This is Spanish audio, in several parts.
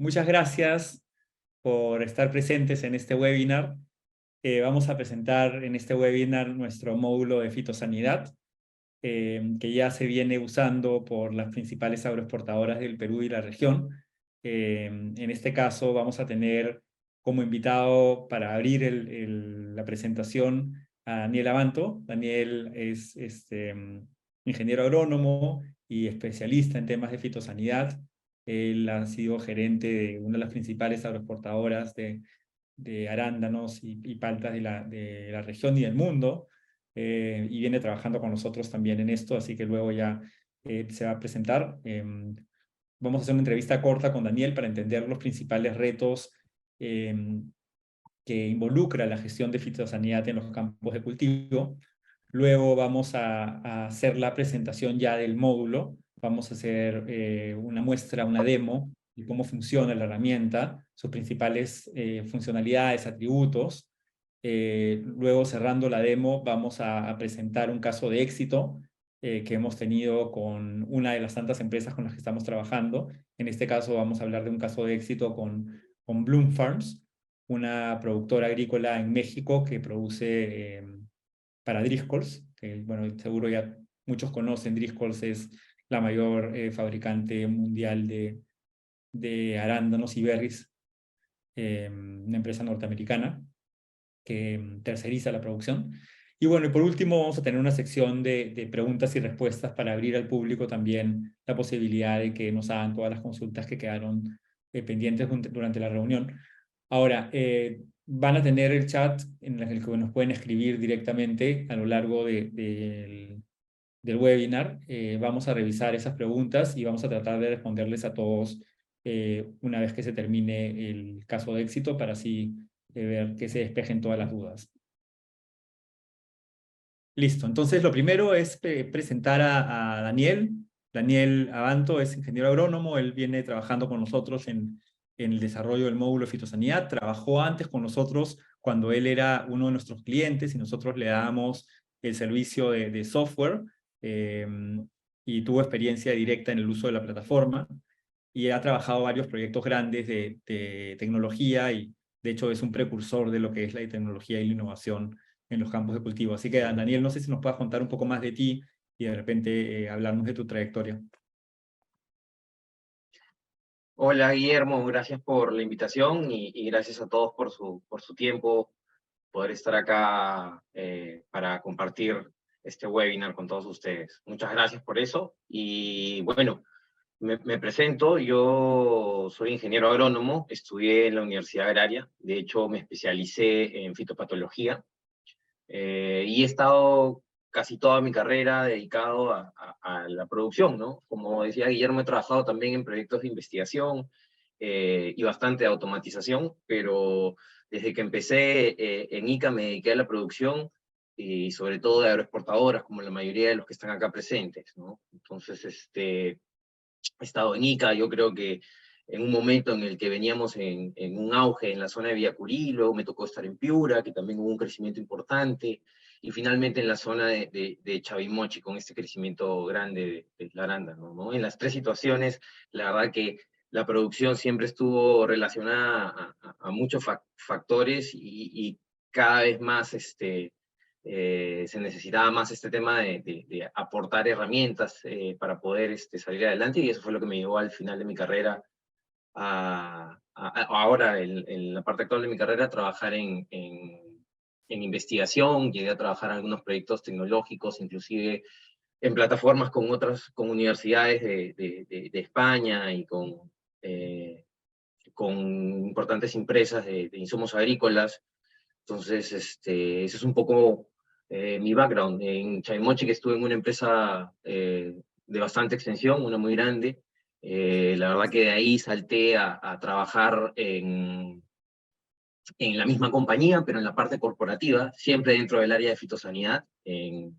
Muchas gracias por estar presentes en este webinar. Vamos a presentar en este webinar nuestro módulo de fitosanidad, que ya se viene usando por las principales agroexportadoras del Perú y la región. En este caso vamos a tener como invitado para abrir la presentación a Daniel Abanto. Daniel es ingeniero agrónomo y especialista en temas de fitosanidad. Él ha sido gerente de una de las principales agroexportadoras de arándanos y paltas de la región y del mundo, y viene trabajando con nosotros también en esto, así que luego ya se va a presentar. Vamos a hacer una entrevista corta con Daniel para entender los principales retos que involucra la gestión de fitosanidad en los campos de cultivo. Luego vamos a hacer la presentación ya del módulo. Vamos a hacer una muestra, una demo de cómo funciona la herramienta, sus principales funcionalidades, atributos. Luego, cerrando la demo, vamos a presentar un caso de éxito que hemos tenido con una de las tantas empresas con las que estamos trabajando. En este caso vamos a hablar de un caso de éxito con Bloom Farms, una productora agrícola en México que produce para Driscolls, que bueno, seguro ya muchos conocen. Driscolls es la mayor fabricante mundial de arándanos y berries, una empresa norteamericana que terceriza la producción. Y bueno, y por último vamos a tener una sección de preguntas y respuestas para abrir al público también la posibilidad de que nos hagan todas las consultas que quedaron pendientes durante la reunión. Ahora, van a tener el chat en el que nos pueden escribir directamente a lo largo del webinar. Vamos a revisar esas preguntas y vamos a tratar de responderles a todos una vez que se termine el caso de éxito, para así ver que se despejen todas las dudas. Listo, entonces lo primero es presentar a Daniel. Daniel Abanto es ingeniero agrónomo. Él viene trabajando con nosotros en el desarrollo del módulo de fitosanidad. Trabajó antes con nosotros cuando él era uno de nuestros clientes y nosotros le dábamos el servicio de software, eh, y tuvo experiencia directa en el uso de la plataforma y ha trabajado varios proyectos grandes de tecnología, y de hecho es un precursor de lo que es la tecnología y la innovación en los campos de cultivo. Así que, Daniel, no sé si nos puedas contar un poco más de ti y de repente hablarnos de tu trayectoria. Hola Guillermo, gracias por la invitación y gracias a todos por su tiempo, poder estar acá para compartir este webinar con todos ustedes. Muchas gracias por eso. Y bueno, me presento. Yo soy ingeniero agrónomo, estudié en la Universidad Agraria. De hecho me especialicé en fitopatología, y he estado casi toda mi carrera dedicado a la producción, ¿no? Como decía Guillermo, he trabajado también en proyectos de investigación y bastante de automatización, pero desde que empecé en ICA me dediqué a la producción y sobre todo de agroexportadoras, como la mayoría de los que están acá presentes, ¿no? Entonces, he estado en ICA. Yo creo que en un momento en el que veníamos en un auge en la zona de Villacurí, luego me tocó estar en Piura, que también hubo un crecimiento importante, y finalmente en la zona de Chavimochi, con este crecimiento grande de la arándano, ¿no? En las tres situaciones, la verdad que la producción siempre estuvo relacionada a muchos factores y cada vez más se necesitaba más este tema de aportar herramientas para poder salir adelante, y eso fue lo que me llevó al final de mi carrera, ahora en la parte actual de mi carrera, a trabajar en investigación. Llegué a trabajar en algunos proyectos tecnológicos, inclusive en plataformas con universidades de España y con importantes empresas de insumos agrícolas. Entonces, ese es un poco mi background. En Chavimochi, que estuve en una empresa de bastante extensión, una muy grande. La verdad que de ahí salté a trabajar en la misma compañía, pero en la parte corporativa, siempre dentro del área de fitosanidad,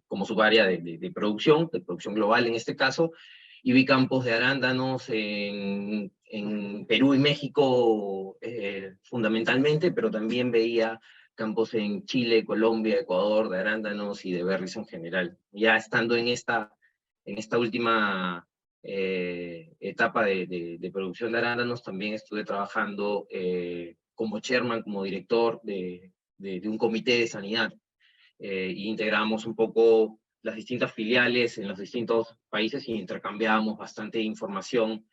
como subárea de producción global en este caso, y vi campos de arándanos en Perú y México fundamentalmente, pero también veía campos en Chile, Colombia, Ecuador, de arándanos y de berries en general. Ya estando en esta última etapa de producción de arándanos, también estuve trabajando como chairman, como director de un comité de sanidad, y integramos un poco las distintas filiales en los distintos países y intercambiábamos bastante información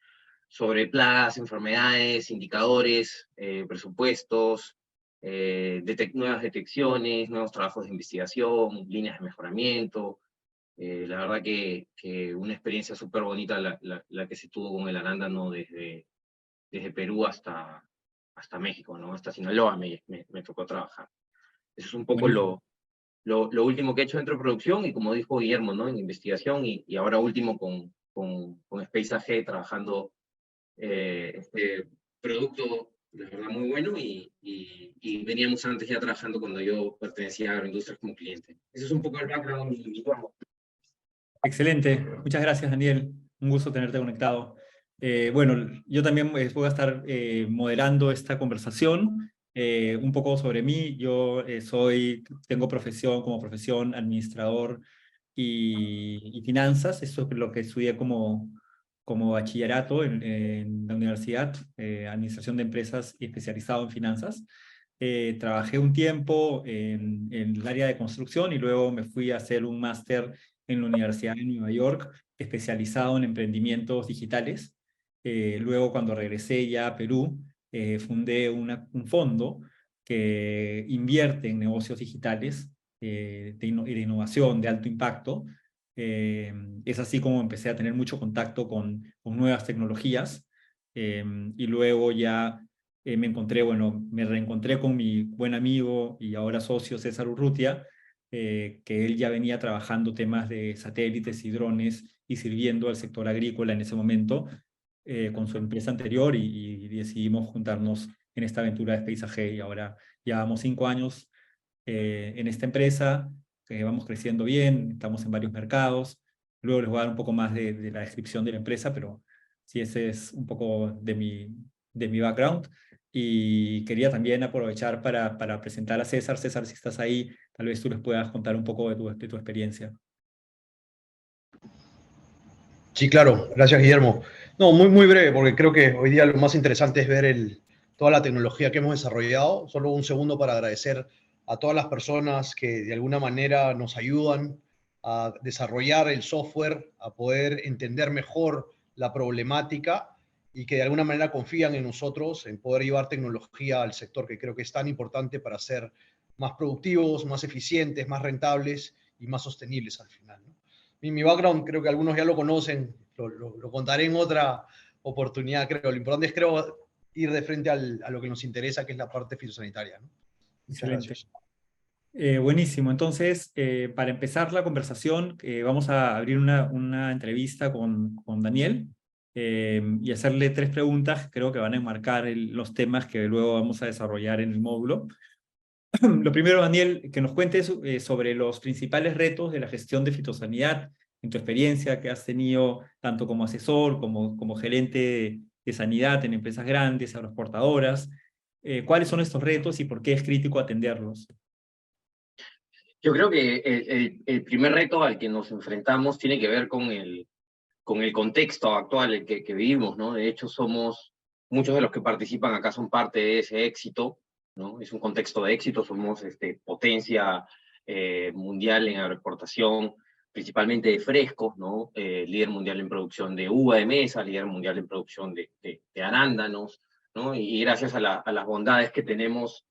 sobre plagas, enfermedades, indicadores, presupuestos, nuevas detecciones, nuevos trabajos de investigación, líneas de mejoramiento. La verdad que una experiencia súper bonita la que se tuvo con el arándano desde Perú hasta México, ¿no? Hasta Sinaloa me tocó trabajar. Eso es un poco Buenísimo. lo último que he hecho dentro de producción, y como dijo Guillermo, ¿no? En investigación, y ahora último con Space AG, trabajando este producto, de verdad, muy bueno, y veníamos antes ya trabajando cuando yo pertenecía a Agroindustrias como cliente. Ese es un poco el background y mi forma. Excelente. Muchas gracias, Daniel. Un gusto tenerte conectado. Bueno, yo también voy a estar moderando esta conversación. Un poco sobre mí. Yo tengo como profesión administrador y finanzas. Eso es lo que estudié como bachillerato en la universidad, administración de empresas y especializado en finanzas. Trabajé un tiempo en el área de construcción y luego me fui a hacer un máster en la Universidad de Nueva York, especializado en emprendimientos digitales. Luego, cuando regresé ya a Perú, fundé un fondo que invierte en negocios digitales y de innovación de alto impacto. Es así como empecé a tener mucho contacto con nuevas tecnologías, y luego ya me reencontré con mi buen amigo y ahora socio César Urrutia, que él ya venía trabajando temas de satélites y drones y sirviendo al sector agrícola en ese momento con su empresa anterior, y decidimos juntarnos en esta aventura de Space AG, y ahora llevamos 5 años en esta empresa, que vamos creciendo bien, estamos en varios mercados. Luego les voy a dar un poco más de la descripción de la empresa, pero sí, ese es un poco de mi background. Y quería también aprovechar para presentar a César. César, si estás ahí, tal vez tú les puedas contar un poco de tu experiencia. Sí, claro. Gracias, Guillermo. No, muy, muy breve, porque creo que hoy día lo más interesante es ver toda la tecnología que hemos desarrollado. Solo un segundo para agradecer a todas las personas que de alguna manera nos ayudan a desarrollar el software, a poder entender mejor la problemática y que de alguna manera confían en nosotros, en poder llevar tecnología al sector, que creo que es tan importante para ser más productivos, más eficientes, más rentables y más sostenibles al final, ¿no? Mi background creo que algunos ya lo conocen, lo contaré en otra oportunidad, creo. Lo importante es, creo, ir de frente a lo que nos interesa, que es la parte fitosanitaria, ¿no? Muchas Excelente. gracias. Buenísimo. Entonces, para empezar la conversación, vamos a abrir una entrevista con Daniel, y hacerle 3 preguntas que creo que van a enmarcar los temas que luego vamos a desarrollar en el módulo. Lo primero, Daniel, que nos cuentes sobre los principales retos de la gestión de fitosanidad, en tu experiencia que has tenido tanto como asesor, como gerente de sanidad en empresas grandes, agroexportadoras. ¿Cuáles son estos retos y por qué es crítico atenderlos? Yo creo que el primer reto al que nos enfrentamos tiene que ver con el contexto actual en que vivimos, ¿no? De hecho, muchos de los que participan acá son parte de ese éxito, ¿no? Es un contexto de éxito, somos potencia mundial en agroexportación, principalmente de frescos, ¿no? Líder mundial en producción de uva de mesa, líder mundial en producción de arándanos, ¿no? Y gracias a las bondades que tenemos,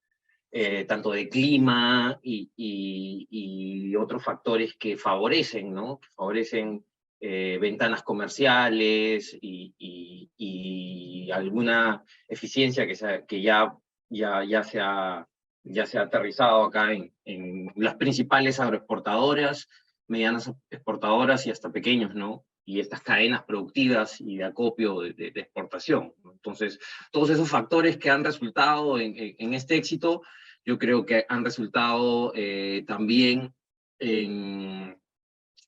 tanto de clima y otros factores que favorecen, ¿no? Que favorecen ventanas comerciales y alguna eficiencia que ya se ha aterrizado acá en las principales agroexportadoras, medianas exportadoras y hasta pequeños, ¿no? Y estas cadenas productivas y de acopio de exportación, ¿no? Entonces, todos esos factores que han resultado en este éxito, yo creo que han resultado también en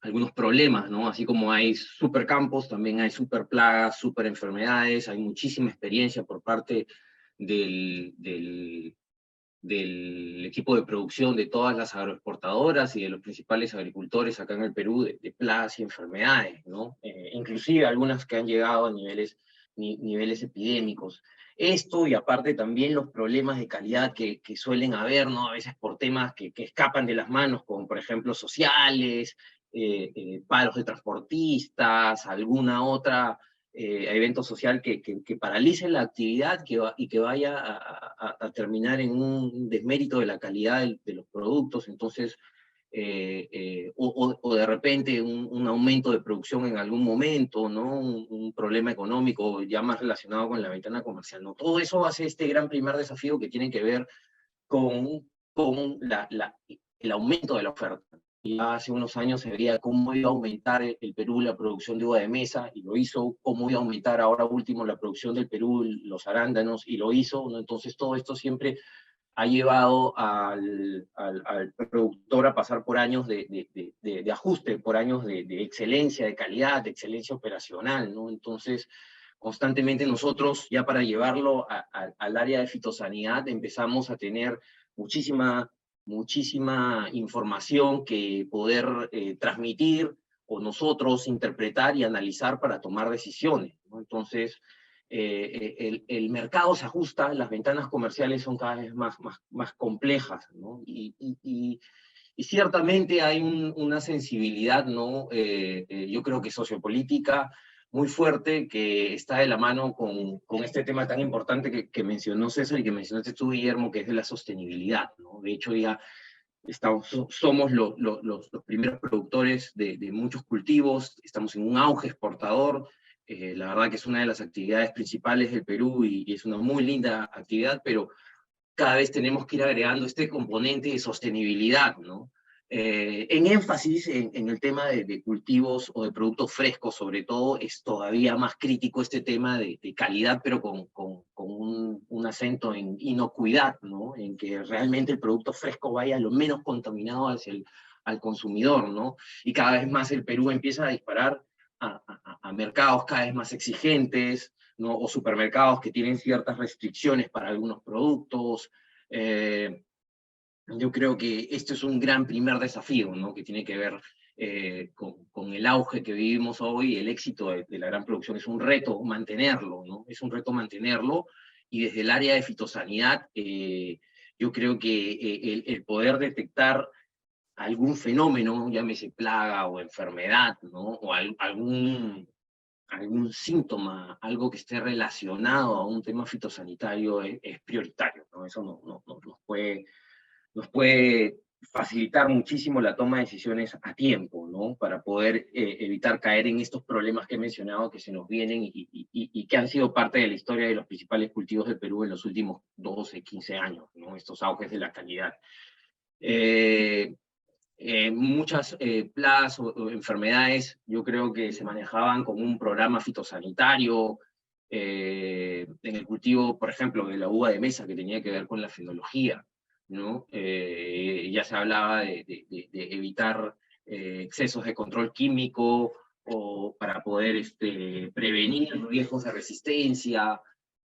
algunos problemas, ¿no? Así como hay supercampos, también hay superplagas, superenfermedades, hay muchísima experiencia por parte del del equipo de producción de todas las agroexportadoras y de los principales agricultores acá en el Perú de plagas y enfermedades, ¿no? Inclusive algunas que han llegado a niveles epidémicos. Esto y aparte también los problemas de calidad que suelen haber, ¿no? A veces por temas que escapan de las manos, como por ejemplo sociales, paros de transportistas, alguna otra evento social que paralice la actividad y que vaya a terminar en un desmérito de la calidad de los productos. Entonces, o de repente un aumento de producción en algún momento, ¿no? Un problema económico ya más relacionado con la ventana comercial, ¿no? Todo eso hace este gran primer desafío que tiene que ver con el aumento de la oferta. Ya hace unos años se veía cómo iba a aumentar el Perú la producción de uva de mesa, y lo hizo, cómo iba a aumentar ahora último la producción del Perú, los arándanos, y lo hizo, ¿no? Entonces todo esto siempre ha llevado al productor a pasar por años de ajuste, por años de excelencia, de calidad, de excelencia operacional, ¿no? Entonces, constantemente nosotros, ya para llevarlo al área de fitosanidad, empezamos a tener muchísima información que poder transmitir o nosotros interpretar y analizar para tomar decisiones, ¿no? Entonces, el mercado se ajusta, las ventanas comerciales son cada vez más complejas, ¿no? Y ciertamente hay una sensibilidad, ¿no? Yo creo que sociopolítica muy fuerte, que está de la mano con este tema tan importante que mencionó César y que mencionaste tú, Guillermo, que es de la sostenibilidad, ¿no? De hecho, ya somos los primeros productores de muchos cultivos, estamos en un auge exportador. La verdad que es una de las actividades principales del Perú y es una muy linda actividad, pero cada vez tenemos que ir agregando este componente de sostenibilidad, ¿no? En énfasis en el tema de cultivos o de productos frescos, sobre todo, es todavía más crítico este tema de calidad, pero con un acento en inocuidad, ¿no? En que realmente el producto fresco vaya lo menos contaminado al consumidor, ¿no? Y cada vez más el Perú empieza a disparar a mercados cada vez más exigentes, ¿no? O supermercados que tienen ciertas restricciones para algunos productos. Yo creo que esto es un gran primer desafío, ¿no? Que tiene que ver con el auge que vivimos hoy, el éxito de la gran producción. Es un reto mantenerlo, ¿no? Es un reto mantenerlo, y desde el área de fitosanidad, yo creo que el poder detectar algún fenómeno, llámese plaga o enfermedad, ¿no? O algún síntoma, algo que esté relacionado a un tema fitosanitario es prioritario, ¿no? Eso nos puede facilitar muchísimo la toma de decisiones a tiempo, ¿no? Para poder evitar caer en estos problemas que he mencionado que se nos vienen y que han sido parte de la historia de los principales cultivos del Perú en los últimos 12, 15 años, ¿no? Estos auges de la calidad. Muchas plagas o enfermedades yo creo que se manejaban con un programa fitosanitario en el cultivo, por ejemplo, de la uva de mesa, que tenía que ver con la fenología, ¿no? Ya se hablaba de evitar excesos de control químico o para poder prevenir riesgos de resistencia.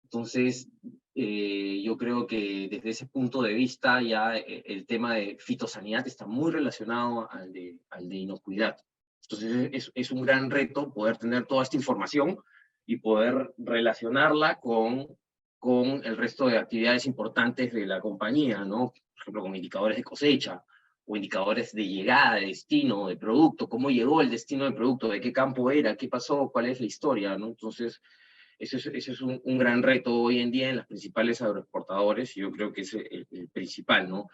Entonces, yo creo que desde ese punto de vista ya el tema de fitosanidad está muy relacionado al de inocuidad. Entonces es un gran reto poder tener toda esta información y poder relacionarla con el resto de actividades importantes de la compañía, ¿no? Por ejemplo, con indicadores de cosecha o indicadores de llegada, de destino, de producto, cómo llegó el destino del producto, de qué campo era, qué pasó, cuál es la historia, ¿no? Entonces, ese es un gran reto hoy en día en las principales agroexportadores, y yo creo que es el principal, ¿no?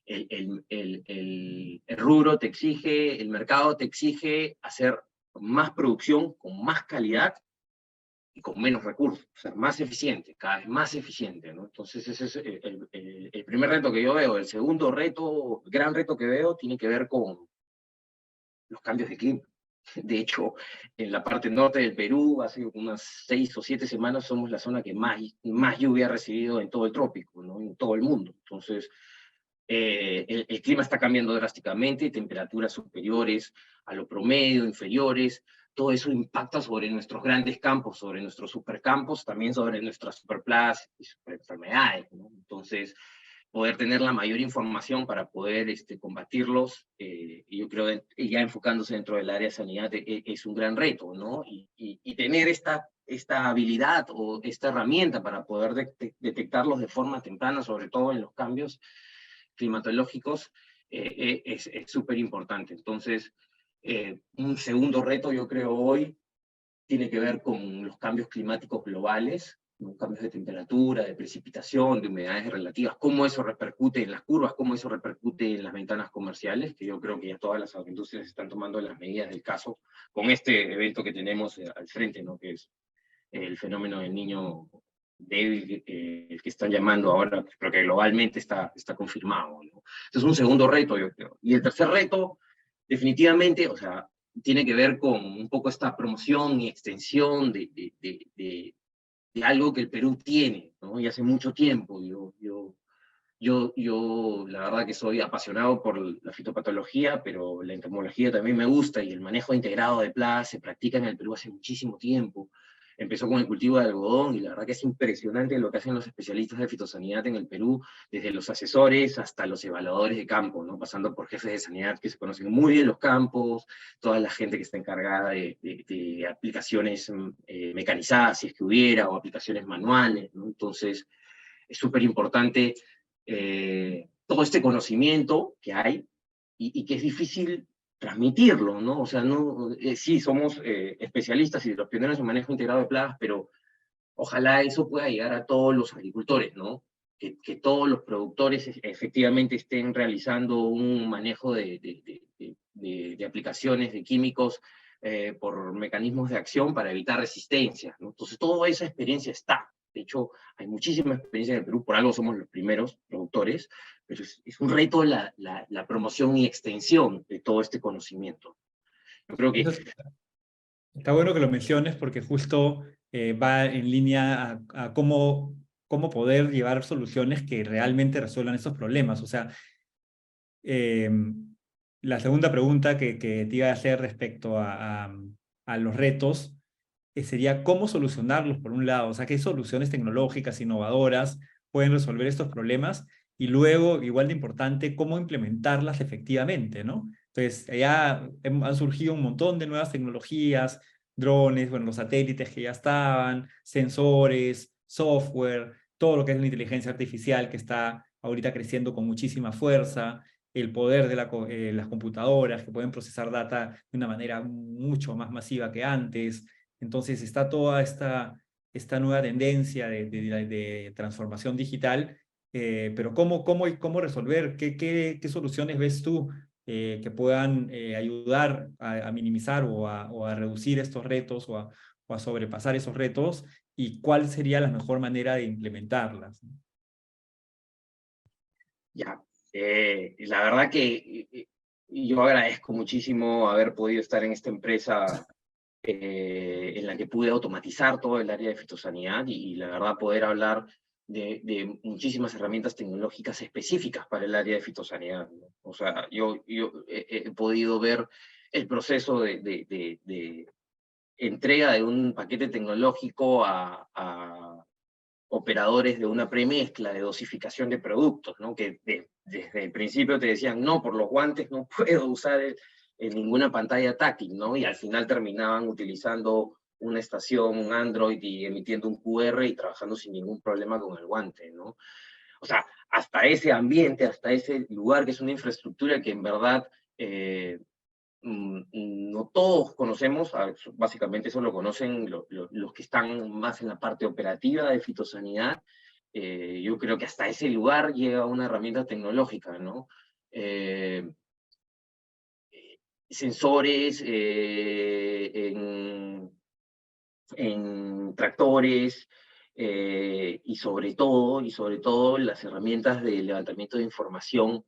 El rubro te exige, el mercado te exige hacer más producción con más calidad y con menos recursos, o sea, más eficiente, cada vez más eficiente, ¿no? Entonces ese es el primer reto que yo veo. El segundo reto, gran reto que veo, tiene que ver con los cambios de clima. De hecho, en la parte norte del Perú, hace unas 6 o 7 semanas, somos la zona que más lluvia ha recibido en todo el trópico, ¿no? En todo el mundo. Entonces, el clima está cambiando drásticamente, temperaturas superiores a lo promedio, inferiores. Todo eso impacta sobre nuestros grandes campos, sobre nuestros supercampos, también sobre nuestras superplagas y superenfermedades, ¿no? Entonces, poder tener la mayor información para poder combatirlos, y yo creo que ya enfocándose dentro del área de sanidad es un gran reto, ¿no? Y tener esta habilidad o esta herramienta para poder detectarlos de forma temprana, sobre todo en los cambios climatológicos, es súper importante. Entonces, un segundo reto, yo creo, hoy tiene que ver con los cambios climáticos globales, ¿no? Cambios de temperatura, de precipitación, de humedades relativas, cómo eso repercute en las curvas, cómo eso repercute en las ventanas comerciales, que yo creo que ya todas las agroindustrias están tomando las medidas del caso con este evento que tenemos al frente, ¿no? Que es el fenómeno del niño débil, el que están llamando ahora, pero que globalmente está confirmado, ¿no? Entonces, un segundo reto, yo creo. Y el tercer reto, definitivamente, o sea, tiene que ver con un poco esta promoción y extensión de algo que el Perú tiene, ¿no? Y hace mucho tiempo. Yo la verdad que soy apasionado por la fitopatología, pero la entomología también me gusta, y el manejo integrado de plagas se practica en el Perú hace muchísimo tiempo. Empezó con el cultivo de algodón, y la verdad que es impresionante lo que hacen los especialistas de fitosanidad en el Perú, desde los asesores hasta los evaluadores de campo, ¿no? Pasando por jefes de sanidad que se conocen muy bien los campos, toda la gente que está encargada de aplicaciones mecanizadas, si es que hubiera, o aplicaciones manuales, ¿no? Entonces, es súper importante todo este conocimiento que hay, y que es difícil transmitirlo, ¿no? O sea, no, sí, somos especialistas y los pioneros en manejo integrado de plagas, pero ojalá eso pueda llegar a todos los agricultores, ¿no? Que todos los productores efectivamente estén realizando un manejo de aplicaciones de químicos por mecanismos de acción para evitar resistencia, ¿no? Entonces, toda esa experiencia está. De hecho, hay muchísima experiencia en el Perú, por algo somos los primeros productores, pero es un reto la promoción y extensión de todo este conocimiento. Yo creo que... Está bueno que lo menciones, porque justo va en línea a cómo poder llevar soluciones que realmente resuelvan esos problemas. O sea, la segunda pregunta que te iba a hacer respecto a los retos sería cómo solucionarlos, por un lado. O sea, qué soluciones tecnológicas, innovadoras pueden resolver estos problemas, y luego, igual de importante, cómo implementarlas efectivamente, ¿no? Entonces, ya han surgido un montón de nuevas tecnologías, drones, bueno, los satélites que ya estaban, sensores, software, todo lo que es la inteligencia artificial que está ahorita creciendo con muchísima fuerza, el poder de las computadoras que pueden procesar data de una manera mucho más masiva que antes. Entonces está toda esta nueva tendencia de transformación digital, pero ¿cómo resolver? ¿Qué soluciones ves tú que puedan ayudar a minimizar o a reducir estos retos, o a sobrepasar esos retos? ¿Y cuál sería la mejor manera de implementarlas? Ya, la verdad que yo agradezco muchísimo haber podido estar en esta empresa en la que pude automatizar todo el área de fitosanidad, y la verdad poder hablar de muchísimas herramientas tecnológicas específicas para el área de fitosanidad, ¿no? O sea, yo he podido ver el proceso de entrega de un paquete tecnológico a operadores de una premezcla, de dosificación de productos, ¿no? Que desde el principio te decían, no, por los guantes no puedo usar ninguna pantalla táctil, ¿no? Y al final terminaban utilizando una estación, un Android, y emitiendo un QR y trabajando sin ningún problema con el guante, ¿no? O sea, hasta ese ambiente, hasta ese lugar, que es una infraestructura que en verdad no todos conocemos, básicamente eso lo conocen los que están más en la parte operativa de fitosanidad. Yo creo que hasta ese lugar llega una herramienta tecnológica, ¿no? Sensores en tractores, y sobre todo las herramientas de levantamiento de información,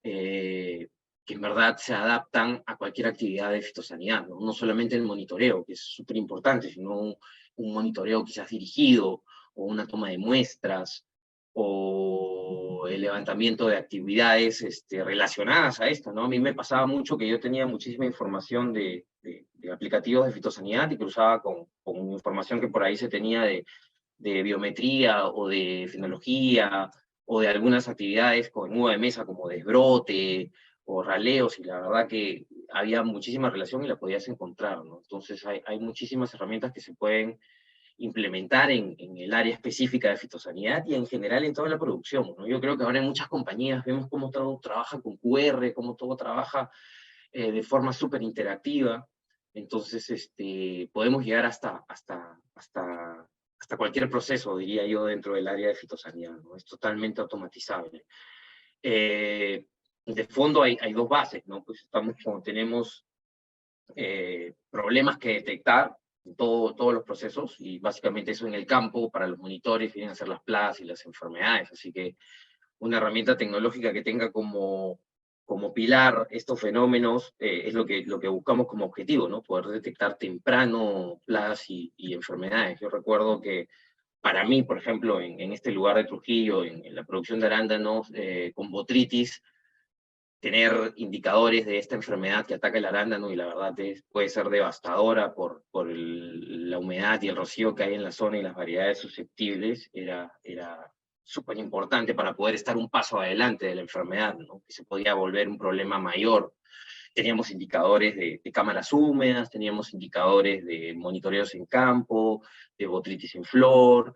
que en verdad se adaptan a cualquier actividad de fitosanidad, ¿no? No solamente el monitoreo, que es súper importante, sino un monitoreo quizás dirigido, o una toma de muestras, o el levantamiento de actividades relacionadas a esto, ¿no? A mí me pasaba mucho que yo tenía muchísima información de aplicativos de fitosanidad, y cruzaba con información que por ahí se tenía de biometría, o de fenología, o de algunas actividades con uva de mesa como desbrote o raleos, y la verdad que había muchísima relación y la podías encontrar, ¿no? Entonces hay muchísimas herramientas que se pueden implementar en el área específica de fitosanidad y en general en toda la producción, ¿no? Yo creo que ahora en muchas compañías vemos cómo todo trabaja con QR, cómo todo trabaja de forma súper interactiva. Entonces, podemos llegar hasta cualquier proceso, diría yo, dentro del área de fitosanidad, ¿no? Es totalmente automatizable. De fondo hay dos bases, ¿no? Pues tenemos problemas que detectar en todos los procesos, y básicamente eso en el campo, para los monitores, vienen a ser las plagas y las enfermedades. Así que una herramienta tecnológica que tenga como pilar estos fenómenos es lo que buscamos como objetivo, ¿no? Poder detectar temprano plagas y enfermedades. Yo recuerdo que para mí, por ejemplo, en este lugar de Trujillo, en la producción de arándanos, con botrytis, tener indicadores de esta enfermedad que ataca el arándano, y la verdad puede ser devastadora por la humedad y el rocío que hay en la zona y las variedades susceptibles, era súper importante para poder estar un paso adelante de la enfermedad, ¿no? Que se podía volver un problema mayor. Teníamos indicadores de cámaras húmedas, teníamos indicadores de monitoreos en campo, de botrytis en flor,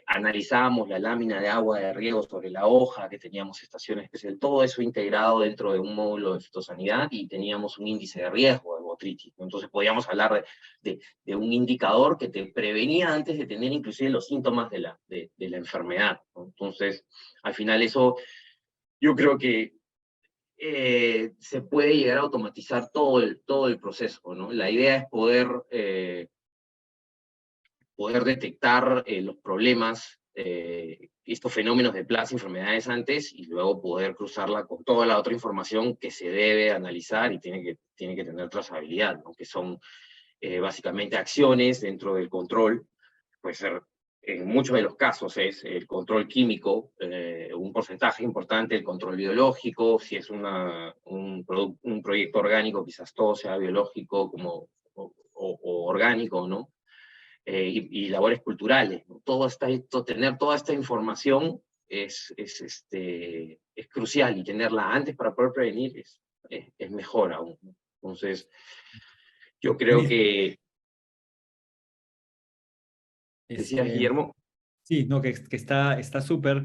analizábamos la lámina de agua de riego sobre la hoja, que teníamos estaciones especiales, todo eso integrado dentro de un módulo de fitosanidad, y teníamos un índice de riesgo de botrytis, ¿no? Entonces podíamos hablar de un indicador que te prevenía antes de tener inclusive los síntomas de la enfermedad, ¿no? Entonces, al final eso, yo creo que se puede llegar a automatizar todo el proceso, ¿no? La idea es poder detectar los problemas, estos fenómenos de plagas y enfermedades antes, y luego poder cruzarla con toda la otra información que se debe analizar y tiene que tener trazabilidad, ¿no? Que son básicamente acciones dentro del control. Puede ser, en muchos de los casos es el control químico, un porcentaje importante el control biológico, si es un proyecto orgánico, quizás todo sea biológico o orgánico, ¿no? Y labores culturales, ¿no? Tener toda esta información es crucial, y tenerla antes para poder prevenir es mejor aún, ¿no? Entonces, yo creo que... ¿Decías, Guillermo? Sí, no, que está súper.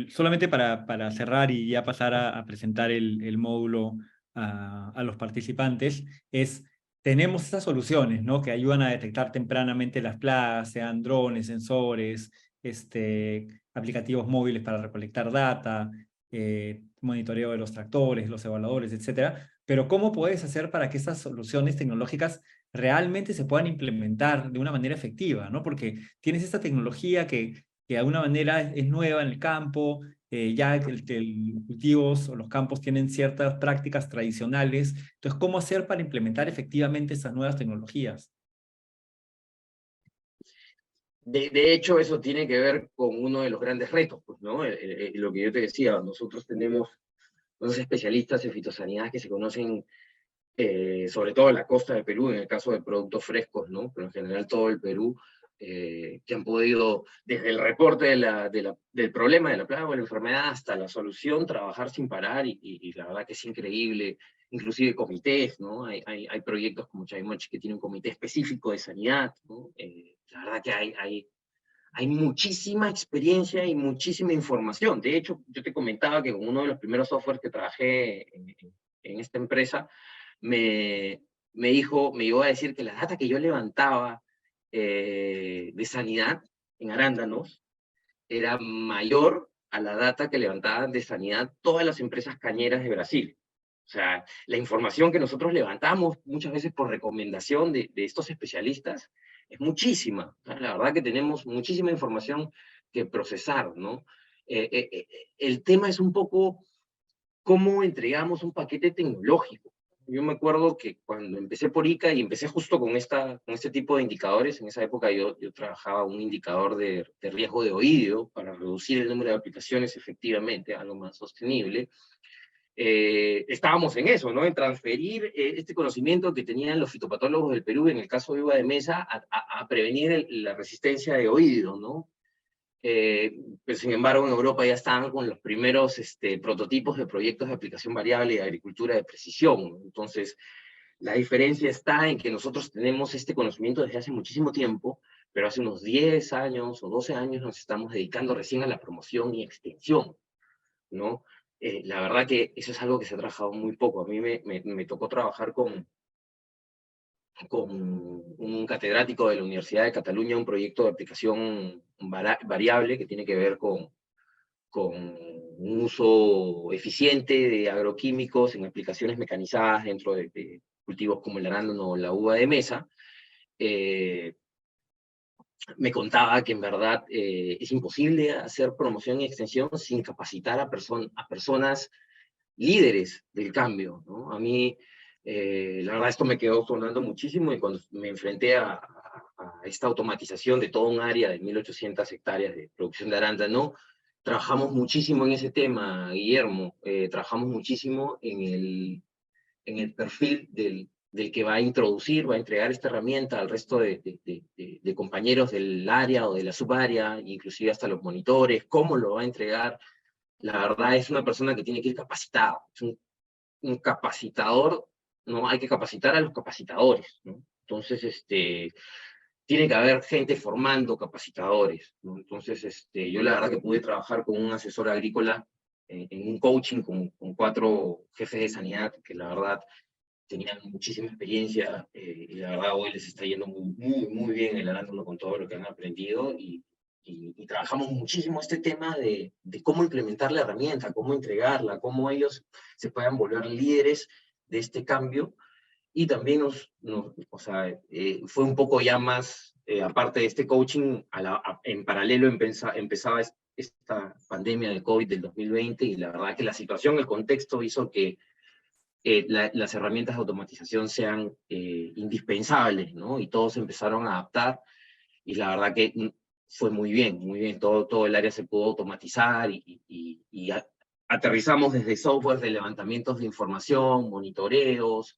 Solamente para cerrar y ya pasar a presentar el módulo a los participantes, tenemos estas soluciones, ¿no? Que ayudan a detectar tempranamente las plagas, sean drones, sensores, aplicativos móviles para recolectar data, monitoreo de los tractores, los evaluadores, etcétera. Pero ¿cómo puedes hacer para que estas soluciones tecnológicas realmente se puedan implementar de una manera efectiva, ¿no? Porque tienes esta tecnología que de alguna manera es nueva en el campo, ya que los cultivos o los campos tienen ciertas prácticas tradicionales. Entonces, ¿cómo hacer para implementar efectivamente estas nuevas tecnologías? De hecho, eso tiene que ver con uno de los grandes retos, pues, ¿no? Lo que yo te decía, nosotros tenemos unos especialistas en fitosanidad que se conocen sobre todo en la costa de Perú, en el caso de productos frescos, ¿no? Pero en general todo el Perú, que han podido, desde el reporte del problema de la plaga o la enfermedad hasta la solución, trabajar sin parar, y la verdad que es increíble. Inclusive comités, ¿no? Hay proyectos como Chavimochi que tiene un comité específico de sanidad, ¿no? La verdad que hay muchísima experiencia y muchísima información. De hecho, yo te comentaba que con uno de los primeros softwares que trabajé en esta empresa, me llegó a decir que la data que yo levantaba de sanidad en arándanos era mayor a la data que levantaban de sanidad todas las empresas cañeras de Brasil. O sea, la información que nosotros levantamos muchas veces por recomendación de estos especialistas es muchísima. La verdad que tenemos muchísima información que procesar, ¿no? El tema es un poco cómo entregamos un paquete tecnológico. Yo me acuerdo que cuando empecé por ICA y empecé justo con este tipo de indicadores, en esa época yo trabajaba un indicador de riesgo de oídio para reducir el número de aplicaciones efectivamente, algo más sostenible. Estábamos en eso, ¿no? En transferir este conocimiento que tenían los fitopatólogos del Perú en el caso de uva de mesa a prevenir la resistencia de oído, ¿no? pero sin embargo en Europa ya estaban con los primeros prototipos de proyectos de aplicación variable y de agricultura de precisión. Entonces, la diferencia está en que nosotros tenemos este conocimiento desde hace muchísimo tiempo, pero hace unos 10 años o 12 años nos estamos dedicando recién a la promoción y extensión, ¿no? La verdad que eso es algo que se ha trabajado muy poco. A mí me tocó trabajar con un catedrático de la Universidad de Cataluña, un proyecto de aplicación variable que tiene que ver con un uso eficiente de agroquímicos en aplicaciones mecanizadas dentro de cultivos como el arándano o la uva de mesa. Me contaba que en verdad es imposible hacer promoción y extensión sin capacitar a personas líderes del cambio, ¿no? A mí, la verdad, esto me quedó sonando muchísimo, y cuando me enfrenté a esta automatización de todo un área de 1.800 hectáreas de producción de arándano, trabajamos muchísimo en ese tema, Guillermo. Trabajamos muchísimo en el perfil del que va a introducir, va a entregar esta herramienta al resto de compañeros del área o de la subárea, inclusive hasta los monitores, cómo lo va a entregar. La verdad es una persona que tiene que ir capacitada, es un capacitador, ¿no? Hay que capacitar a los capacitadores, ¿no? Entonces, tiene que haber gente formando capacitadores, ¿no? Entonces, yo la verdad que pude trabajar con un asesor agrícola en un coaching con 4 jefes de sanidad que la verdad tenían muchísima experiencia, y la verdad hoy les está yendo muy bien el arándano con todo lo que han aprendido, y trabajamos muchísimo este tema de cómo implementar la herramienta, cómo entregarla, cómo ellos se puedan volver líderes de este cambio. Y también fue un poco ya más, aparte de este coaching, en paralelo empezaba esta pandemia de COVID del 2020, y la verdad que la situación, el contexto hizo que las herramientas de automatización sean indispensables, ¿no? Y todos empezaron a adaptar, y la verdad que fue muy bien, todo el área se pudo automatizar, y aterrizamos desde software de levantamientos de información, monitoreos,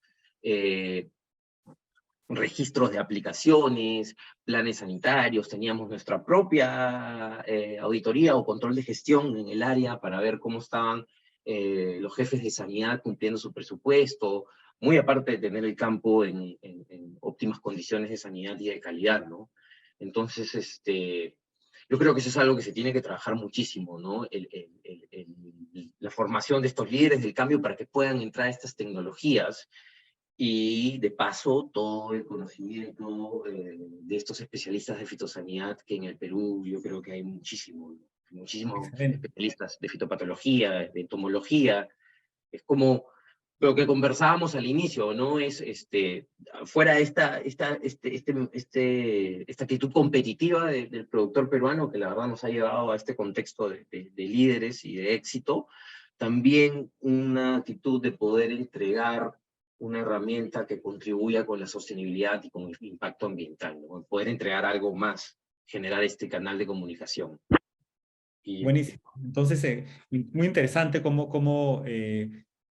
registros de aplicaciones, planes sanitarios, teníamos nuestra propia auditoría o control de gestión en el área para ver cómo estaban los jefes de sanidad cumpliendo su presupuesto, muy aparte de tener el campo en óptimas condiciones de sanidad y de calidad, ¿no? Entonces, yo creo que eso es algo que se tiene que trabajar muchísimo, ¿no? La formación de estos líderes del cambio para que puedan entrar a estas tecnologías, y de paso todo el conocimiento de estos especialistas de fitosanidad, que en el Perú yo creo que hay muchísimos Excelente. especialistas de fitopatología, de entomología. Es como lo que conversábamos al inicio, ¿no? Es fuera de esta actitud competitiva del productor peruano, que la verdad nos ha llevado a este contexto de líderes y de éxito, también una actitud de poder entregar una herramienta que contribuya con la sostenibilidad y con el impacto ambiental, ¿no? Poder entregar algo más, generar este canal de comunicación. Buenísimo. Entonces, muy interesante cómo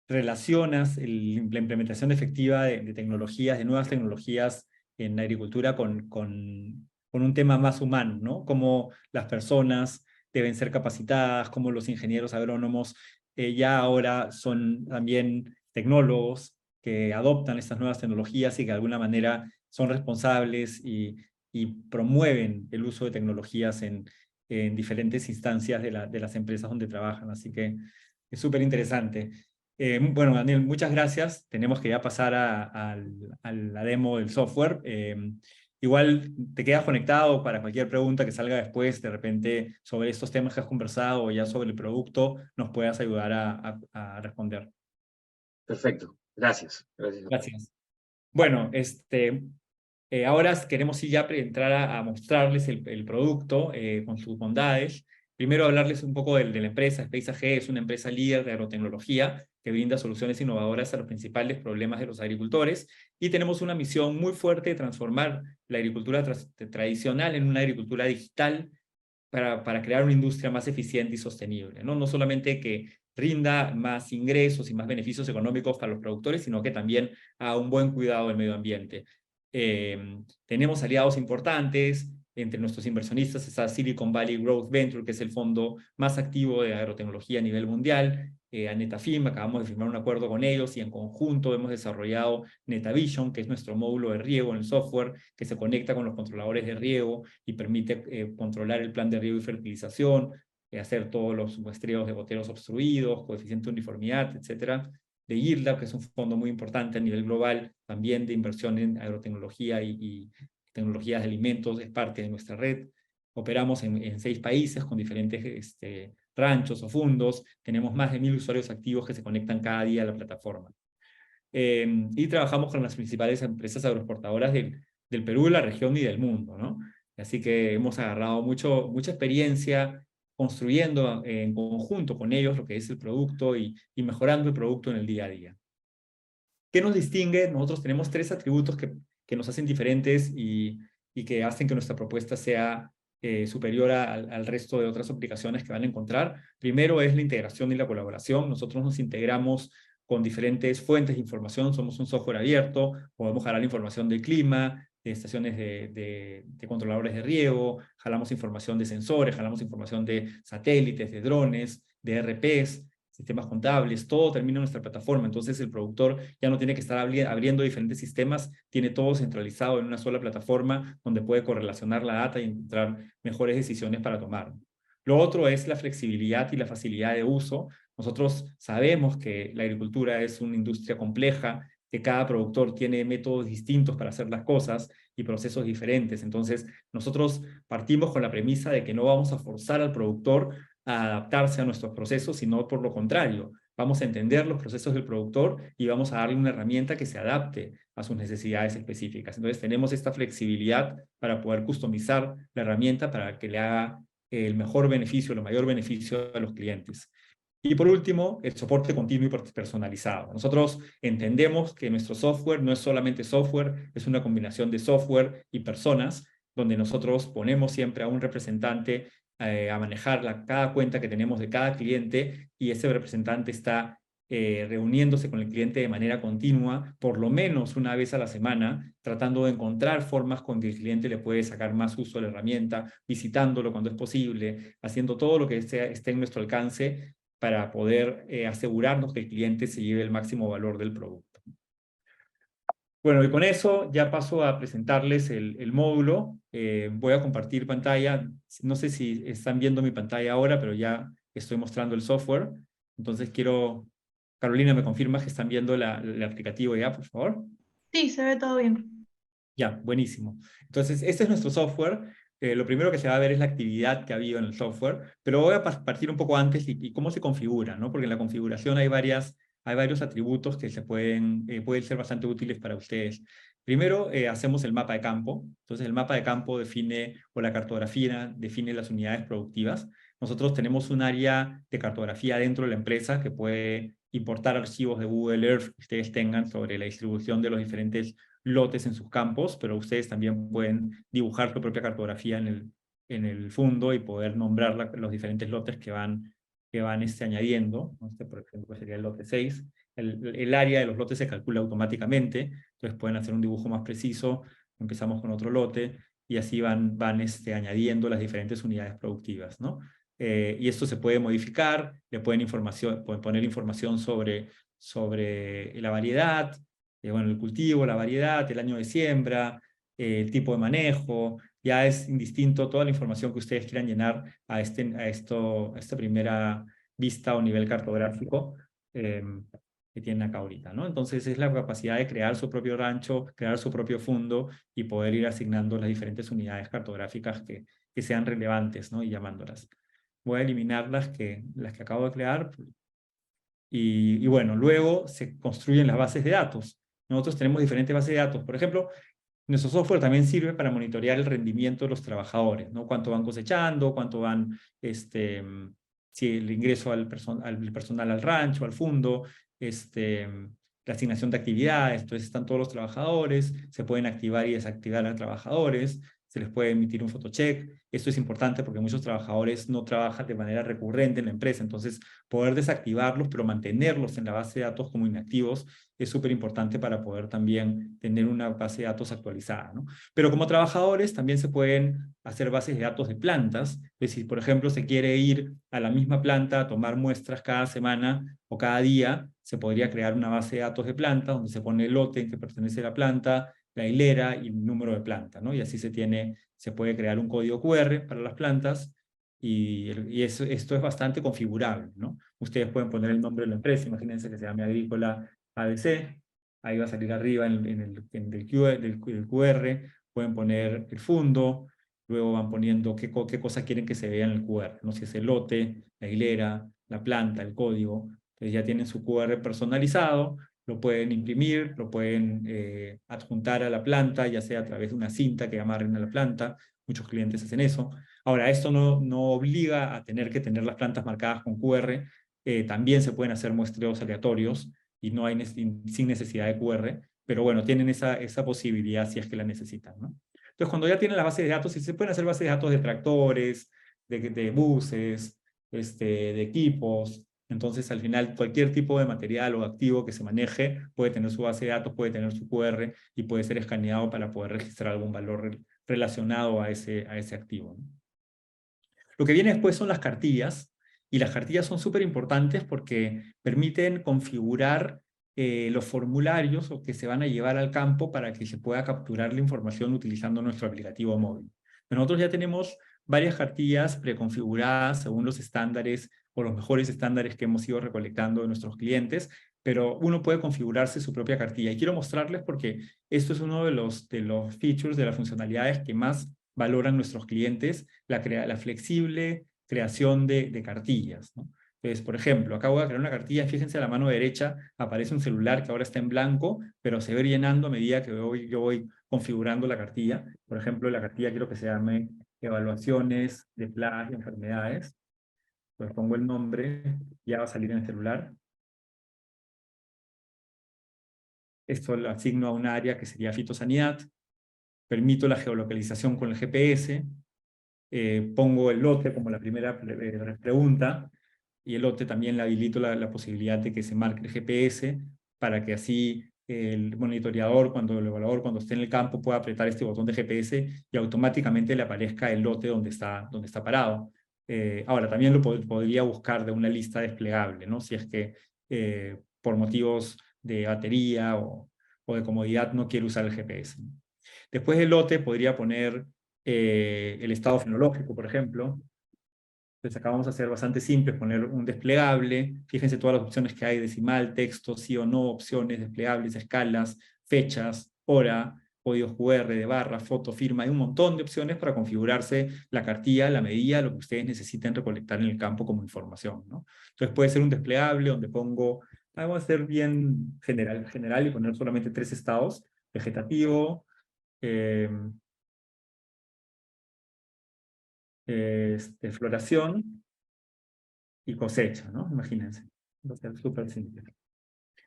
relacionas la implementación efectiva de tecnologías, de nuevas tecnologías en agricultura con un tema más humano, ¿no? Cómo las personas deben ser capacitadas, cómo los ingenieros agrónomos ya ahora son también tecnólogos que adoptan estas nuevas tecnologías y que de alguna manera son responsables y promueven el uso de tecnologías en diferentes instancias de las empresas donde trabajan. Así que es súper interesante. Bueno, Daniel, muchas gracias. Tenemos que ya pasar a la demo del software. Igual te quedas conectado para cualquier pregunta que salga después, de repente, sobre estos temas que has conversado o ya sobre el producto, nos puedas ayudar a responder. Perfecto. Gracias. Gracias. Bueno, ahora queremos ya entrar a mostrarles el producto con sus bondades. Primero hablarles un poco de la empresa. Space AG es una empresa líder de agrotecnología que brinda soluciones innovadoras a los principales problemas de los agricultores, y tenemos una misión muy fuerte de transformar la agricultura tradicional en una agricultura digital para crear una industria más eficiente y sostenible, ¿no? No solamente que rinda más ingresos y más beneficios económicos para los productores, sino que también haga un buen cuidado del medio ambiente. Tenemos aliados importantes, Entre nuestros inversionistas está Silicon Valley Growth Venture, que es el fondo más activo de agrotecnología a nivel mundial. Netafim, acabamos de firmar un acuerdo con ellos y en conjunto hemos desarrollado NetaVision, que es nuestro módulo de riego en el software, que se conecta con los controladores de riego y permite controlar el plan de riego y fertilización, hacer todos los muestreos de goteros obstruidos, coeficiente de uniformidad, etcétera. De IRLAB, que es un fondo muy importante a nivel global, también de inversión en agrotecnología y tecnologías de alimentos, es parte de nuestra red. Operamos en 6 países con diferentes ranchos o fundos. Tenemos más de 1000 usuarios activos que se conectan cada día a la plataforma. Y trabajamos con las principales empresas agroexportadoras del Perú, de la región y del mundo, ¿no? Así que hemos agarrado mucha experiencia construyendo en conjunto con ellos lo que es el producto y mejorando el producto en el día a día. ¿Qué nos distingue? Nosotros tenemos 3 atributos que nos hacen diferentes y que hacen que nuestra propuesta sea superior al resto de otras aplicaciones que van a encontrar. Primero es la integración y la colaboración. Nosotros nos integramos con diferentes fuentes de información. Somos un software abierto, podemos jalar información del clima, de estaciones de controladores de riego, jalamos información de sensores, jalamos información de satélites, de drones, de ERPs, sistemas contables, todo termina en nuestra plataforma. Entonces el productor ya no tiene que estar abriendo diferentes sistemas, tiene todo centralizado en una sola plataforma donde puede correlacionar la data y encontrar mejores decisiones para tomar. Lo otro es la flexibilidad y la facilidad de uso. Nosotros sabemos que la agricultura es una industria compleja, que cada productor tiene métodos distintos para hacer las cosas y procesos diferentes. Entonces, nosotros partimos con la premisa de que no vamos a forzar al productor a adaptarse a nuestros procesos, sino por lo contrario, vamos a entender los procesos del productor y vamos a darle una herramienta que se adapte a sus necesidades específicas. Entonces, tenemos esta flexibilidad para poder customizar la herramienta para que le haga el mejor beneficio, el mayor beneficio a los clientes. Y por último, el soporte continuo y personalizado. Nosotros entendemos que nuestro software no es solamente software, es una combinación de software y personas, donde nosotros ponemos siempre a un representante a manejar cada cuenta que tenemos de cada cliente y ese representante está reuniéndose con el cliente de manera continua, por lo menos una vez a la semana, tratando de encontrar formas con que el cliente le puede sacar más uso a la herramienta, visitándolo cuando es posible, haciendo todo lo que esté en nuestro alcance para poder asegurarnos que el cliente se lleve el máximo valor del producto. Bueno, y con eso ya paso a presentarles el módulo. Voy a compartir pantalla. No sé si están viendo mi pantalla ahora, pero ya estoy mostrando el software. Entonces quiero... Carolina, ¿me confirmas que están viendo el aplicativo ya, por favor? Sí, se ve todo bien. Ya, buenísimo. Entonces, este es nuestro software. Lo primero que se va a ver es la actividad que ha habido en el software, pero voy a partir un poco antes y cómo se configura, ¿no? Porque en la configuración hay varios atributos que pueden ser bastante útiles para ustedes. Primero, hacemos el mapa de campo. Entonces, el mapa de campo define, o la cartografía define las unidades productivas. Nosotros tenemos un área de cartografía dentro de la empresa que puede importar archivos de Google Earth que ustedes tengan sobre la distribución de los diferentes lotes en sus campos, pero ustedes también pueden dibujar su propia cartografía en el fondo y poder nombrar los diferentes lotes que van añadiendo. Este, por ejemplo, sería el lote 6. El área de los lotes se calcula automáticamente, entonces pueden hacer un dibujo más preciso. Empezamos con otro lote y así van añadiendo las diferentes unidades productivas, ¿no? Y esto se puede modificar, le pueden poner información sobre la variedad, bueno, el cultivo, la variedad, el año de siembra, el tipo de manejo. Ya es indistinto toda la información que ustedes quieran llenar a esta primera vista o nivel cartográfico que tienen acá ahorita, ¿no? Entonces es la capacidad de crear su propio rancho, crear su propio fondo y poder ir asignando las diferentes unidades cartográficas que sean relevantes, ¿no? Y llamándolas. Voy a eliminar las que acabo de crear. Y bueno, luego se construyen las bases de datos. Nosotros tenemos diferentes bases de datos. Por ejemplo, nuestro software también sirve para monitorear el rendimiento de los trabajadores, ¿no? Cuánto van cosechando, cuánto van, si el ingreso al personal al rancho, al fondo, la asignación de actividades. Entonces están todos los trabajadores, se pueden activar y desactivar a trabajadores, se les puede emitir un photocheck. Esto es importante porque muchos trabajadores no trabajan de manera recurrente en la empresa, entonces poder desactivarlos, pero mantenerlos en la base de datos como inactivos es súper importante para poder también tener una base de datos actualizada, ¿no? Pero como trabajadores también se pueden hacer bases de datos de plantas, es decir, por ejemplo, se quiere ir a la misma planta a tomar muestras cada semana o cada día, se podría crear una base de datos de planta donde se pone el lote en que pertenece la planta, la hilera y el número de planta, ¿no? Y así se puede crear un código QR para las plantas y esto es bastante configurable, ¿no? Ustedes pueden poner el nombre de la empresa, imagínense que se llame Agrícola ABC, ahí va a salir arriba en el QR, pueden poner el fondo, luego van poniendo qué cosa quieren que se vea en el QR, ¿no? Si es el lote, la hilera, la planta, el código. Entonces ya tienen su QR personalizado, lo pueden imprimir, lo pueden adjuntar a la planta, ya sea a través de una cinta que amarren a la planta. Muchos clientes hacen eso. Ahora, esto no obliga a tener que tener las plantas marcadas con QR. También se pueden hacer muestreos aleatorios y no hay sin necesidad de QR, pero bueno, tienen esa posibilidad si es que la necesitan, ¿no? Entonces, cuando ya tienen las bases de datos, se pueden hacer bases de datos de tractores, de buses, de equipos. Entonces, al final, cualquier tipo de material o activo que se maneje puede tener su base de datos, puede tener su QR y puede ser escaneado para poder registrar algún valor relacionado a ese activo, ¿no? Lo que viene después son las cartillas, y las cartillas son súper importantes porque permiten configurar los formularios o que se van a llevar al campo para que se pueda capturar la información utilizando nuestro aplicativo móvil. Nosotros ya tenemos varias cartillas preconfiguradas según los estándares o los mejores estándares que hemos ido recolectando de nuestros clientes, pero uno puede configurarse su propia cartilla. Y quiero mostrarles porque esto es uno de los features, de las funcionalidades que más valoran nuestros clientes, la flexible creación de cartillas, ¿no? Entonces, por ejemplo, acá voy a crear una cartilla, fíjense a la mano derecha, aparece un celular que ahora está en blanco, pero se va llenando a medida que yo voy configurando la cartilla. Por ejemplo, la cartilla quiero que se llame Evaluaciones de plagas y enfermedades. Pues pongo el nombre, ya va a salir en el celular. Esto lo asigno a un área que sería fitosanidad. Permito la geolocalización con el GPS. Pongo el lote como la primera pregunta, y el lote también le habilito la posibilidad de que se marque el GPS para que así el monitoreador, el evaluador, cuando esté en el campo, pueda apretar este botón de GPS y automáticamente le aparezca el lote donde está parado. Ahora, también lo podría buscar de una lista desplegable, ¿no? Si es que por motivos de batería o de comodidad no quiero usar el GPS. Después del lote podría poner el estado fenológico, por ejemplo. Entonces acá vamos a hacer bastante simple, poner un desplegable. Fíjense todas las opciones que hay: decimal, texto, sí o no, opciones, desplegables, escalas, fechas, hora, códigos QR de barra, foto, firma. Hay un montón de opciones para configurarse la cartilla, la medida, lo que ustedes necesiten recolectar en el campo como información, ¿no? Entonces puede ser un desplegable donde pongo, vamos a hacer bien general y poner solamente 3 estados: vegetativo, floración y cosecha, ¿no? Imagínense. Va a ser súper simple.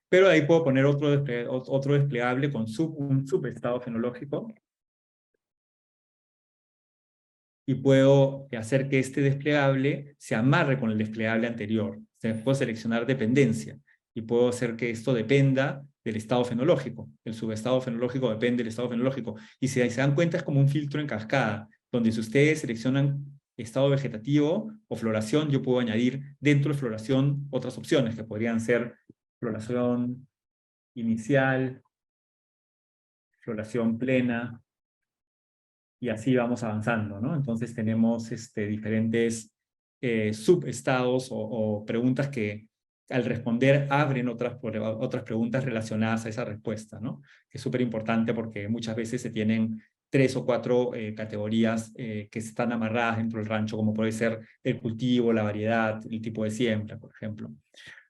Pero ahí puedo poner otro desplegable con un subestado fenológico. Y puedo hacer que este desplegable se amarre con el desplegable anterior. O sea, puedo seleccionar dependencia. Y puedo hacer que esto dependa del estado fenológico. El subestado fenológico depende del estado fenológico. Y si se dan cuenta, es como un filtro en cascada, donde si ustedes seleccionan estado vegetativo o floración, yo puedo añadir dentro de floración otras opciones que podrían ser floración inicial, floración plena, y así vamos avanzando, ¿no? Entonces tenemos diferentes subestados o preguntas que al responder abren otras preguntas relacionadas a esa respuesta, ¿no? Que es súper importante porque muchas veces se tienen 3 o 4 categorías que están amarradas dentro del rancho, como puede ser el cultivo, la variedad, el tipo de siembra, por ejemplo.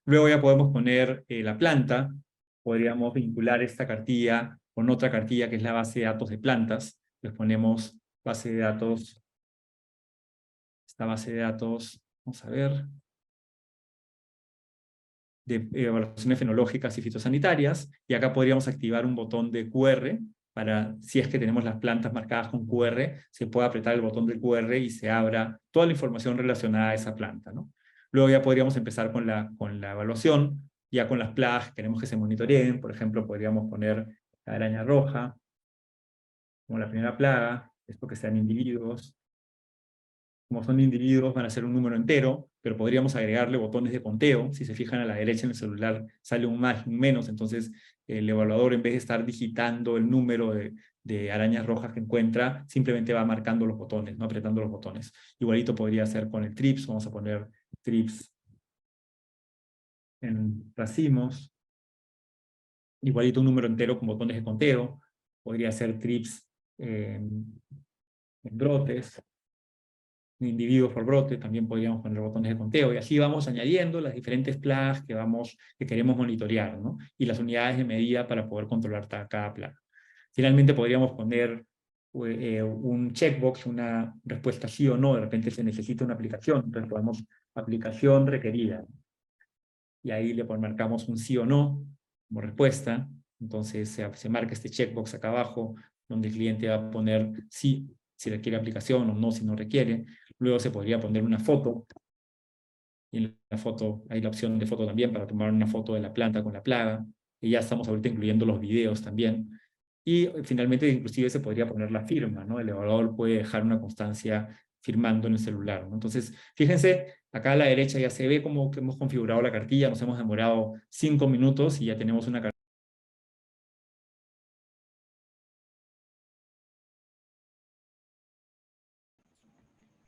Luego ya podemos poner la planta. Podríamos vincular esta cartilla con otra cartilla que es la base de datos de plantas. Les ponemos base de datos, esta base de datos, vamos a ver, de evaluaciones fenológicas y fitosanitarias, y acá podríamos activar un botón de QR para, si es que tenemos las plantas marcadas con QR, se puede apretar el botón del QR y se abra toda la información relacionada a esa planta, ¿no? Luego ya podríamos empezar con la evaluación, ya con las plagas que queremos que se monitoreen. Por ejemplo, podríamos poner la araña roja como la primera plaga, esto que sean individuos. Como son individuos van a ser un número entero, pero podríamos agregarle botones de conteo. Si se fijan a la derecha en el celular sale un más y un menos, entonces el evaluador, en vez de estar digitando el número de arañas rojas que encuentra, simplemente va marcando los botones, no apretando los botones. Igualito podría ser con el TRIPS. Vamos a poner TRIPS en racimos. Igualito un número entero con botones de conteo. Podría ser TRIPS en brotes, individuos por brote. También podríamos poner botones de conteo, y así vamos añadiendo las diferentes plagas que queremos monitorear, ¿no? Y las unidades de medida para poder controlar cada plaga. Finalmente podríamos poner un checkbox, una respuesta sí o no. De repente se necesita una aplicación, entonces podemos aplicación requerida, y ahí le marcamos un sí o no como respuesta. Entonces se marca este checkbox acá abajo, donde el cliente va a poner sí si requiere aplicación, o no si no requiere. Luego se podría poner una foto, y en la foto hay la opción de foto también para tomar una foto de la planta con la plaga, y ya estamos ahorita incluyendo los videos también. Y finalmente inclusive se podría poner la firma, ¿no? El evaluador puede dejar una constancia firmando en el celular, ¿no? Entonces, fíjense, acá a la derecha ya se ve cómo que hemos configurado la cartilla. Nos hemos demorado 5 minutos y ya tenemos una cartilla.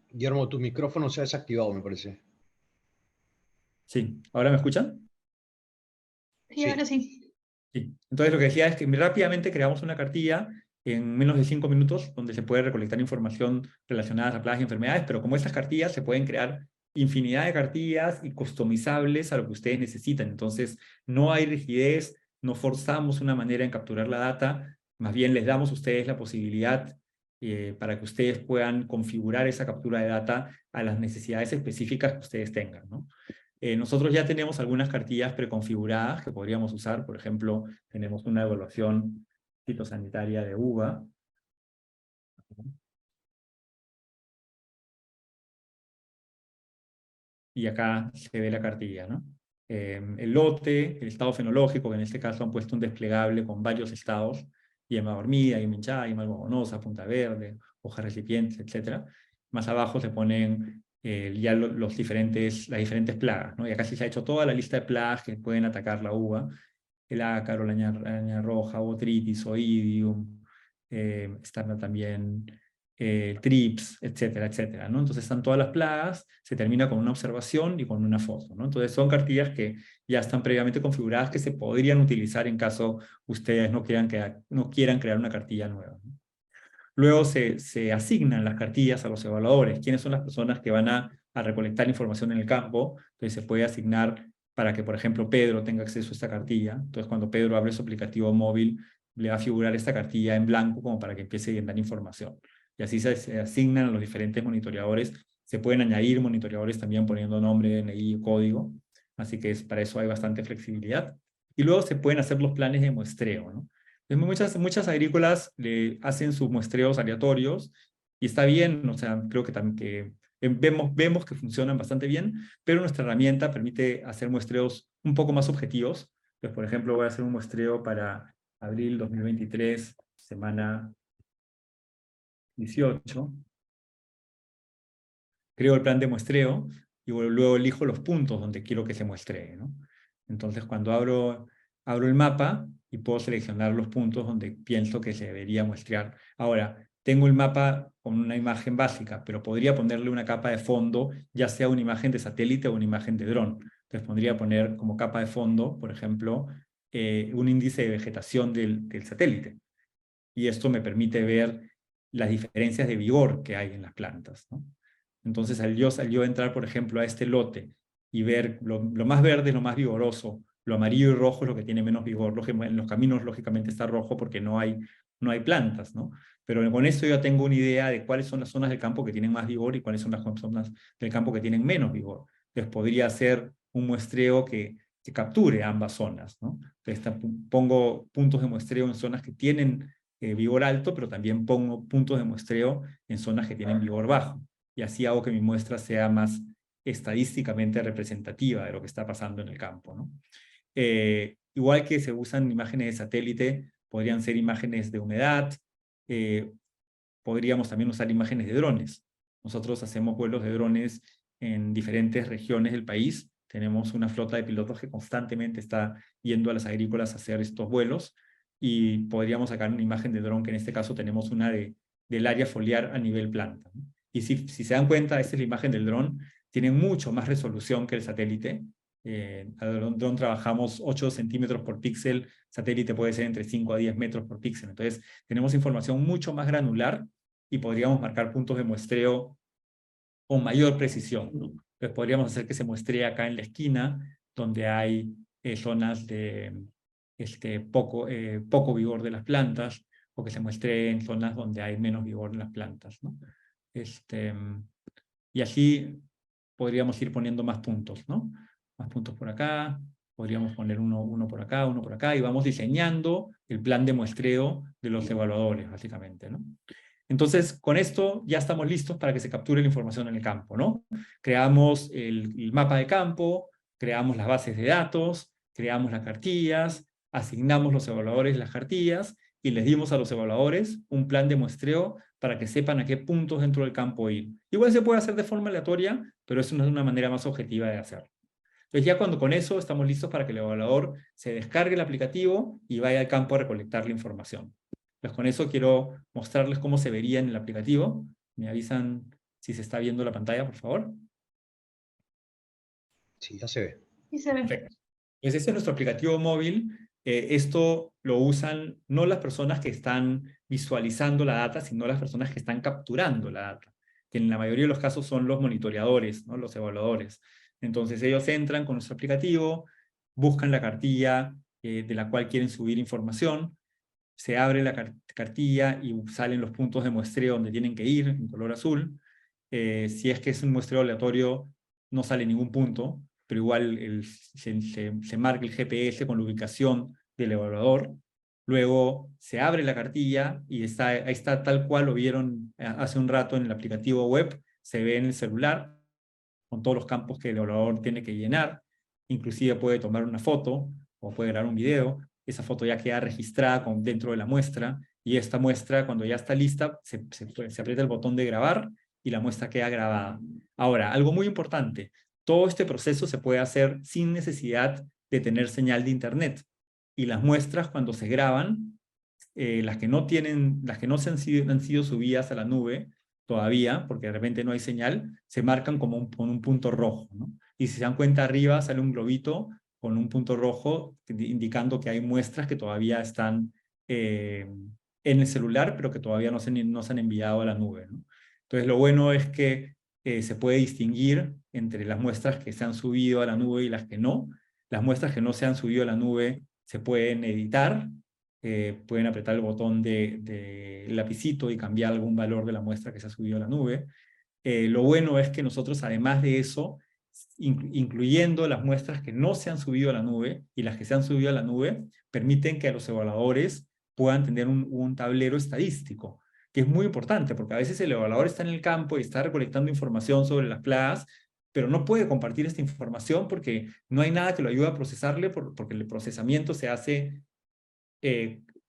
Guillermo, tu micrófono se ha desactivado, me parece. Sí, ¿ahora me escuchan? Sí, ahora Sí. sí. Sí. Entonces lo que decía es que rápidamente creamos una cartilla en menos de 5 minutos, donde se puede recolectar información relacionada a plagas y enfermedades, pero como estas cartillas se pueden crear infinidad de cartillas y customizables a lo que ustedes necesitan. Entonces no hay rigidez, no forzamos una manera en capturar la data, más bien les damos a ustedes la posibilidad para que ustedes puedan configurar esa captura de data a las necesidades específicas que ustedes tengan, ¿no? Nosotros ya tenemos algunas cartillas preconfiguradas que podríamos usar. Por ejemplo, tenemos una evaluación fitosanitaria de uva. Y acá se ve la cartilla, ¿no? El lote, el estado fenológico, que en este caso han puesto un desplegable con varios estados: yema dormida, yema hinchada, yema algodonosa, punta verde, hojas recipientes, etc. Más abajo se ponen ya las diferentes plagas, ¿no? Y acá sí se ha hecho toda la lista de plagas que pueden atacar la uva: el ácaro, la araña roja, botrytis, oidium, está también trips, etcétera, etcétera, ¿no? Entonces están todas las plagas, se termina con una observación y con una foto, ¿no? Entonces son cartillas que ya están previamente configuradas, que se podrían utilizar en caso ustedes no quieran crear una cartilla nueva, ¿no? Luego se asignan las cartillas a los evaluadores. ¿Quiénes son las personas que van a recolectar información en el campo? Entonces se puede asignar para que, por ejemplo, Pedro tenga acceso a esta cartilla. Entonces cuando Pedro abre su aplicativo móvil, le va a figurar esta cartilla en blanco como para que empiece a llenar información. Y así se asignan a los diferentes monitoreadores. Se pueden añadir monitoreadores también poniendo nombre, DNI, código. Así que para eso hay bastante flexibilidad. Y luego se pueden hacer los planes de muestreo, ¿no? Muchas agrícolas le hacen sus muestreos aleatorios, y está bien. O sea, creo que también vemos que funcionan bastante bien, pero nuestra herramienta permite hacer muestreos un poco más objetivos. Pues, por ejemplo, voy a hacer un muestreo para abril 2023, semana 18. Creo el plan de muestreo y luego elijo los puntos donde quiero que se muestree, ¿no? Entonces cuando abro el mapa y puedo seleccionar los puntos donde pienso que se debería muestrear. Ahora, tengo el mapa con una imagen básica, pero podría ponerle una capa de fondo, ya sea una imagen de satélite o una imagen de dron. Entonces podría poner como capa de fondo, por ejemplo, un índice de vegetación del satélite. Y esto me permite ver las diferencias de vigor que hay en las plantas, ¿no? Entonces, al yo entrar, por ejemplo, a este lote y ver lo más verde es lo más vigoroso, lo amarillo y rojo es lo que tiene menos vigor. En los caminos, lógicamente, está rojo porque no hay plantas, ¿no? Pero con eso yo tengo una idea de cuáles son las zonas del campo que tienen más vigor y cuáles son las zonas del campo que tienen menos vigor. Entonces, podría ser un muestreo que capture ambas zonas, ¿no? Entonces, pongo puntos de muestreo en zonas que tienen vigor alto, pero también pongo puntos de muestreo en zonas que tienen vigor bajo. Y así hago que mi muestra sea más estadísticamente representativa de lo que está pasando en el campo, ¿no? Igual que se usan imágenes de satélite, podrían ser imágenes de humedad, podríamos también usar imágenes de drones. Nosotros hacemos vuelos de drones en diferentes regiones del país. Tenemos una flota de pilotos que constantemente está yendo a las agrícolas a hacer estos vuelos, y podríamos sacar una imagen de dron, que en este caso tenemos una del área foliar a nivel planta, ¿no? Y si se dan cuenta, esta es la imagen del dron, tiene mucho más resolución que el satélite. Al dron trabajamos 8 centímetros por píxel, satélite puede ser entre 5 a 10 metros por píxel. Entonces tenemos información mucho más granular y podríamos marcar puntos de muestreo con mayor precisión, ¿no? Entonces podríamos hacer que se muestre acá en la esquina, donde hay zonas de poco vigor de las plantas, o que se muestre en zonas donde hay menos vigor en las plantas, ¿no? Y así podríamos ir poniendo más puntos, ¿no? Más puntos por acá, podríamos poner uno por acá, uno por acá, y vamos diseñando el plan de muestreo de los evaluadores, básicamente, ¿no? Entonces, con esto ya estamos listos para que se capture la información en el campo, ¿no? Creamos el mapa de campo, creamos las bases de datos, creamos las cartillas, asignamos los evaluadores las cartillas, y les dimos a los evaluadores un plan de muestreo para que sepan a qué puntos dentro del campo ir. Igual se puede hacer de forma aleatoria, pero es una manera más objetiva de hacerlo. Entonces ya cuando con eso estamos listos para que el evaluador se descargue el aplicativo y vaya al campo a recolectar la información. Pues con eso quiero mostrarles cómo se vería en el aplicativo. Me avisan si se está viendo la pantalla, por favor. Sí, ya se ve. Sí se ve. Perfecto. Pues este es nuestro aplicativo móvil. Esto lo usan no las personas que están visualizando la data, sino las personas que están capturando la data, que en la mayoría de los casos son los monitoreadores, ¿no? Los evaluadores. Entonces ellos entran con nuestro aplicativo, buscan la cartilla de la cual quieren subir información, se abre la cartilla y salen los puntos de muestreo donde tienen que ir, en color azul. Si es que es un muestreo aleatorio, no sale ningún punto, pero igual se marca el GPS con la ubicación del evaluador. Luego se abre la cartilla y ahí está tal cual lo vieron hace un rato en el aplicativo web. Se ve en el celular con todos los campos que el evaluador tiene que llenar. Inclusive puede tomar una foto o puede grabar un video. Esa foto ya queda registrada dentro de la muestra, y esta muestra, cuando ya está lista, se aprieta el botón de grabar y la muestra queda grabada. Ahora, algo muy importante, todo este proceso se puede hacer sin necesidad de tener señal de internet, y las muestras, cuando se graban, las que no han sido subidas a la nube todavía, porque de repente no hay señal, se marcan como con un punto rojo, ¿no? Y si se dan cuenta, arriba sale un globito con un punto rojo indicando que hay muestras que todavía están en el celular, pero que todavía no se han enviado a la nube, ¿no? Entonces lo bueno es que se puede distinguir entre las muestras que se han subido a la nube y las que no. Las muestras que no se han subido a la nube se pueden editar, pueden apretar el botón de lapicito y cambiar algún valor de la muestra que se ha subido a la nube. Lo bueno es que nosotros, además de eso, incluyendo las muestras que no se han subido a la nube y las que se han subido a la nube, permiten que los evaluadores puedan tener un tablero estadístico, que es muy importante, porque a veces el evaluador está en el campo y está recolectando información sobre las plagas, pero no puede compartir esta información porque no hay nada que lo ayude a procesarle, porque el procesamiento se hace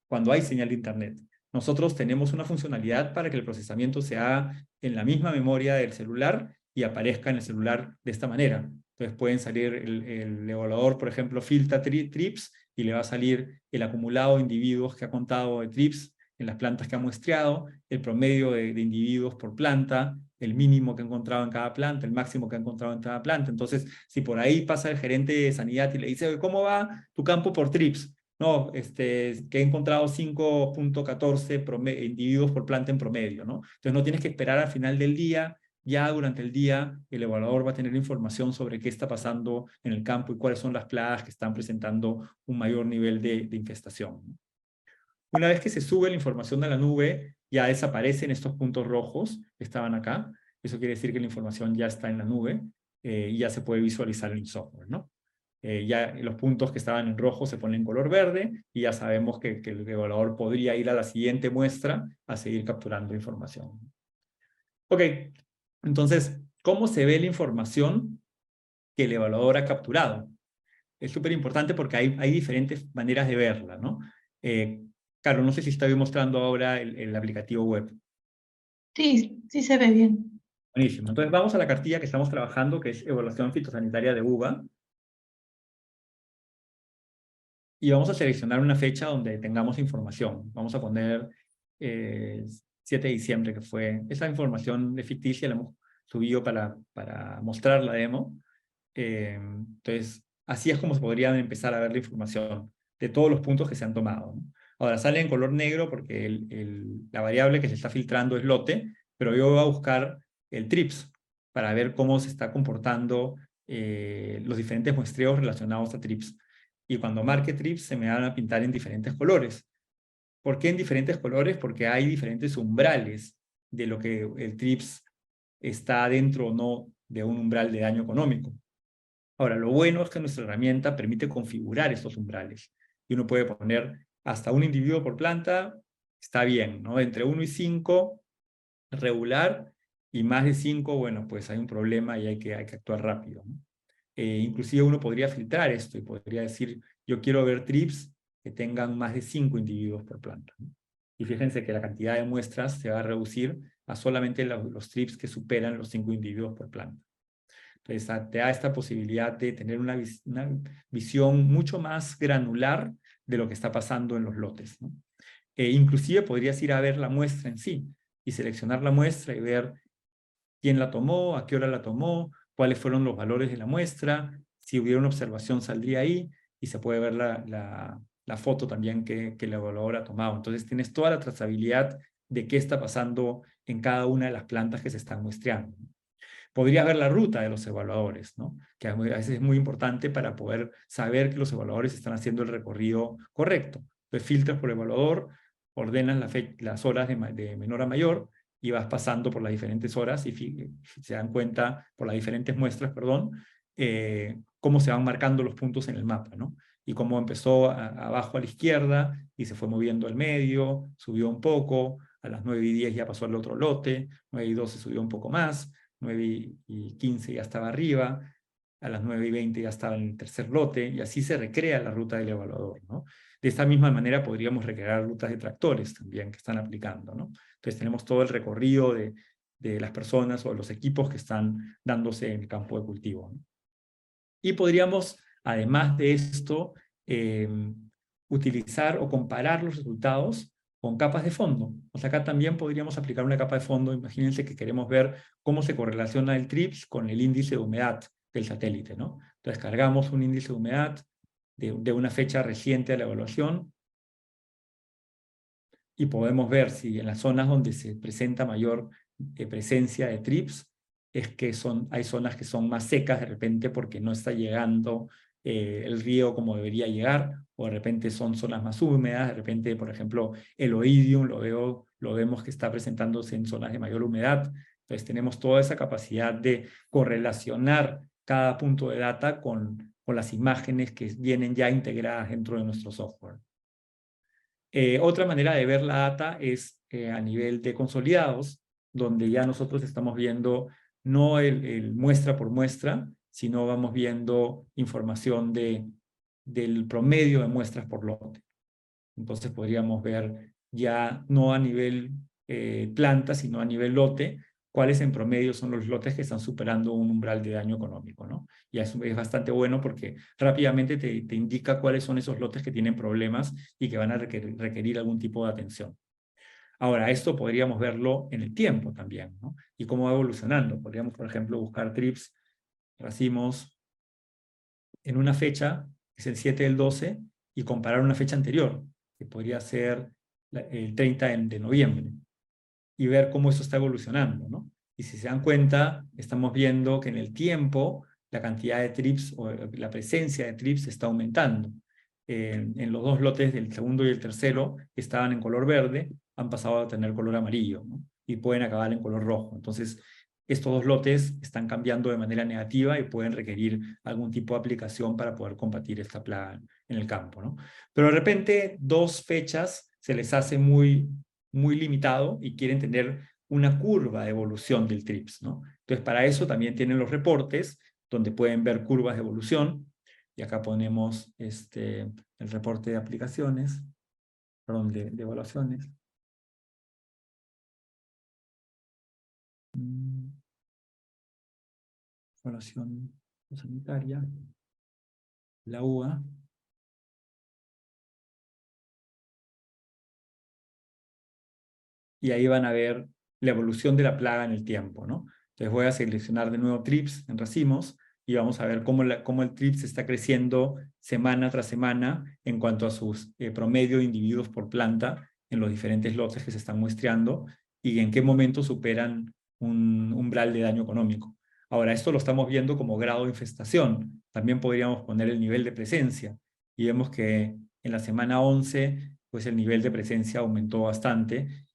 cuando hay señal de internet. Nosotros tenemos una funcionalidad para que el procesamiento se haga en la misma memoria del celular y aparezca en el celular de esta manera. Entonces pueden salir el evaluador, por ejemplo, filtra trips, y le va a salir el acumulado de individuos que ha contado de trips en las plantas que ha muestreado, el promedio de individuos por planta, el mínimo que ha encontrado en cada planta, el máximo que ha encontrado en cada planta. Entonces, si por ahí pasa el gerente de sanidad y le dice, ¿cómo va tu campo por trips? No, que he encontrado 5.14 individuos por planta en promedio, ¿no? Entonces no tienes que esperar al final del día. Ya durante el día el evaluador va a tener información sobre qué está pasando en el campo y cuáles son las plagas que están presentando un mayor nivel de infestación. Una vez que se sube la información a la nube, ya desaparecen estos puntos rojos que estaban acá. Eso quiere decir que la información ya está en la nube y ya se puede visualizar en el software, ¿no? Ya los puntos que estaban en rojo se ponen en color verde y ya sabemos que el evaluador podría ir a la siguiente muestra a seguir capturando información. Ok, entonces, ¿cómo se ve la información que el evaluador ha capturado? Es súper importante porque hay diferentes maneras de verla, ¿no? Carlos, no sé si estoy mostrando ahora el aplicativo web. Sí, sí se ve bien. Buenísimo. Entonces vamos a la cartilla que estamos trabajando, que es Evaluación Fitosanitaria de uva. Y vamos a seleccionar una fecha donde tengamos información. Vamos a poner 7 de diciembre, que fue... Esa información de ficticia la hemos subido para mostrar la demo. Entonces, así es como se podrían empezar a ver la información de todos los puntos que se han tomado, ¿no? Ahora, sale en color negro porque la variable que se está filtrando es lote, pero yo voy a buscar el TRIPS para ver cómo se está comportando los diferentes muestreos relacionados a TRIPS. Y cuando marque TRIPS se me van a pintar en diferentes colores. ¿Por qué en diferentes colores? Porque hay diferentes umbrales de lo que el TRIPS está dentro o no de un umbral de daño económico. Ahora, lo bueno es que nuestra herramienta permite configurar estos umbrales. Y uno puede poner hasta un individuo por planta, está bien, ¿no? Entre 1 y 5, regular, y más de 5, bueno, pues hay un problema y hay que actuar rápido, ¿no? Inclusive uno podría filtrar esto y podría decir, yo quiero ver TRIPS que tengan más de 5 individuos por planta, ¿no? Y fíjense que la cantidad de muestras se va a reducir a solamente los TRIPS que superan los 5 individuos por planta. Entonces, te da esta posibilidad de tener una visión mucho más granular de lo que está pasando en los lotes, ¿no? Inclusive podrías ir a ver la muestra en sí y seleccionar la muestra y ver quién la tomó, a qué hora la tomó, cuáles fueron los valores de la muestra, si hubiera una observación saldría ahí y se puede ver la foto también que el evaluador ha tomado. Entonces tienes toda la trazabilidad de qué está pasando en cada una de las plantas que se están muestreando. Podrías ver la ruta de los evaluadores, ¿no? Que a veces es muy importante para poder saber que los evaluadores están haciendo el recorrido correcto. Entonces filtras por evaluador, ordenas las horas de menor a mayor y vas pasando por las diferentes horas y se dan cuenta, por las diferentes muestras, perdón, cómo se van marcando los puntos en el mapa, ¿no? Y cómo empezó abajo a la izquierda y se fue moviendo al medio, subió un poco, a las 9:10 ya pasó al otro lote, 9:12 subió un poco más, 9:15 ya estaba arriba, a las 9:20 ya estaba en el tercer lote, y así se recrea la ruta del evaluador, ¿no? De esta misma manera podríamos recrear rutas de tractores también que están aplicando, ¿no? Entonces tenemos todo el recorrido de las personas o los equipos que están dándose en el campo de cultivo, ¿no? Y podríamos, además de esto, utilizar o comparar los resultados con capas de fondo. O sea, acá también podríamos aplicar una capa de fondo. Imagínense que queremos ver cómo se correlaciona el TRIPS con el índice de humedad del satélite, ¿no? Entonces cargamos un índice de humedad de una fecha reciente a la evaluación y podemos ver si en las zonas donde se presenta mayor presencia de TRIPS es que hay zonas que son más secas de repente porque no está llegando el riego como debería llegar, o de repente son zonas más húmedas, de repente, por ejemplo, el oidium lo vemos que está presentándose en zonas de mayor humedad. Entonces tenemos toda esa capacidad de correlacionar cada punto de data con las imágenes que vienen ya integradas dentro de nuestro software. Otra manera de ver la data es a nivel de consolidados, donde ya nosotros estamos viendo no el muestra por muestra, sino vamos viendo información del promedio de muestras por lote. Entonces podríamos ver ya no a nivel planta, sino a nivel lote, cuáles en promedio son los lotes que están superando un umbral de daño económico, ¿no? Y eso es bastante bueno porque rápidamente te indica cuáles son esos lotes que tienen problemas y que van a requerir algún tipo de atención. Ahora, esto podríamos verlo en el tiempo también, ¿no? Y cómo va evolucionando. Podríamos, por ejemplo, buscar TRIPS, racimos, en una fecha, que es el 7/12, y comparar una fecha anterior, que podría ser el 30 de noviembre, y ver cómo eso está evolucionando, ¿no? Y si se dan cuenta, estamos viendo que en el tiempo la cantidad de TRIPS o la presencia de TRIPS está aumentando. En los dos lotes del segundo y el tercero, que estaban en color verde, han pasado a tener color amarillo, ¿no? Y pueden acabar en color rojo. Entonces, estos 2 lotes están cambiando de manera negativa y pueden requerir algún tipo de aplicación para poder combatir esta plaga en el campo, ¿no? Pero de repente 2 fechas se les hace muy limitado y quieren tener una curva de evolución del TRIPS, ¿no? Entonces para eso también tienen los reportes donde pueden ver curvas de evolución, y acá ponemos el reporte de aplicaciones, perdón, de evaluaciones. Evaluación sanitaria, la UA. Y ahí van a ver la evolución de la plaga en el tiempo, ¿no? Entonces voy a seleccionar de nuevo TRIPS en racimos y vamos a ver cómo el TRIPS está creciendo semana tras semana en cuanto a sus promedio de individuos por planta en los diferentes lotes que se están muestreando y en qué momento superan un umbral de daño económico. Ahora, esto lo estamos viendo como grado de infestación. También podríamos poner el nivel de presencia y vemos que en la semana 11 pues el nivel de presencia aumentó bastante.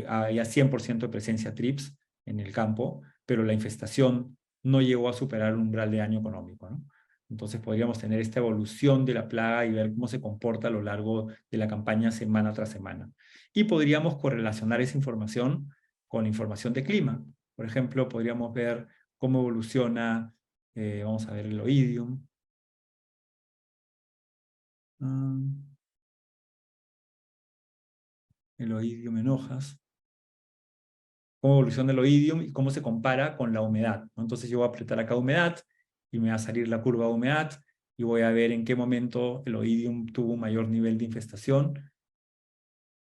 Había 100% de presencia TRIPS en el campo, pero la infestación no llegó a superar un umbral de daño económico, ¿no? Entonces podríamos tener esta evolución de la plaga y ver cómo se comporta a lo largo de la campaña semana tras semana. Y podríamos correlacionar esa información con información de clima. Por ejemplo, podríamos ver cómo evoluciona, vamos a ver el oidium. El oidium en hojas. Cómo evoluciona el oidium y cómo se compara con la humedad, ¿no? Entonces yo voy a apretar acá humedad y me va a salir la curva de humedad y voy a ver en qué momento el oidium tuvo un mayor nivel de infestación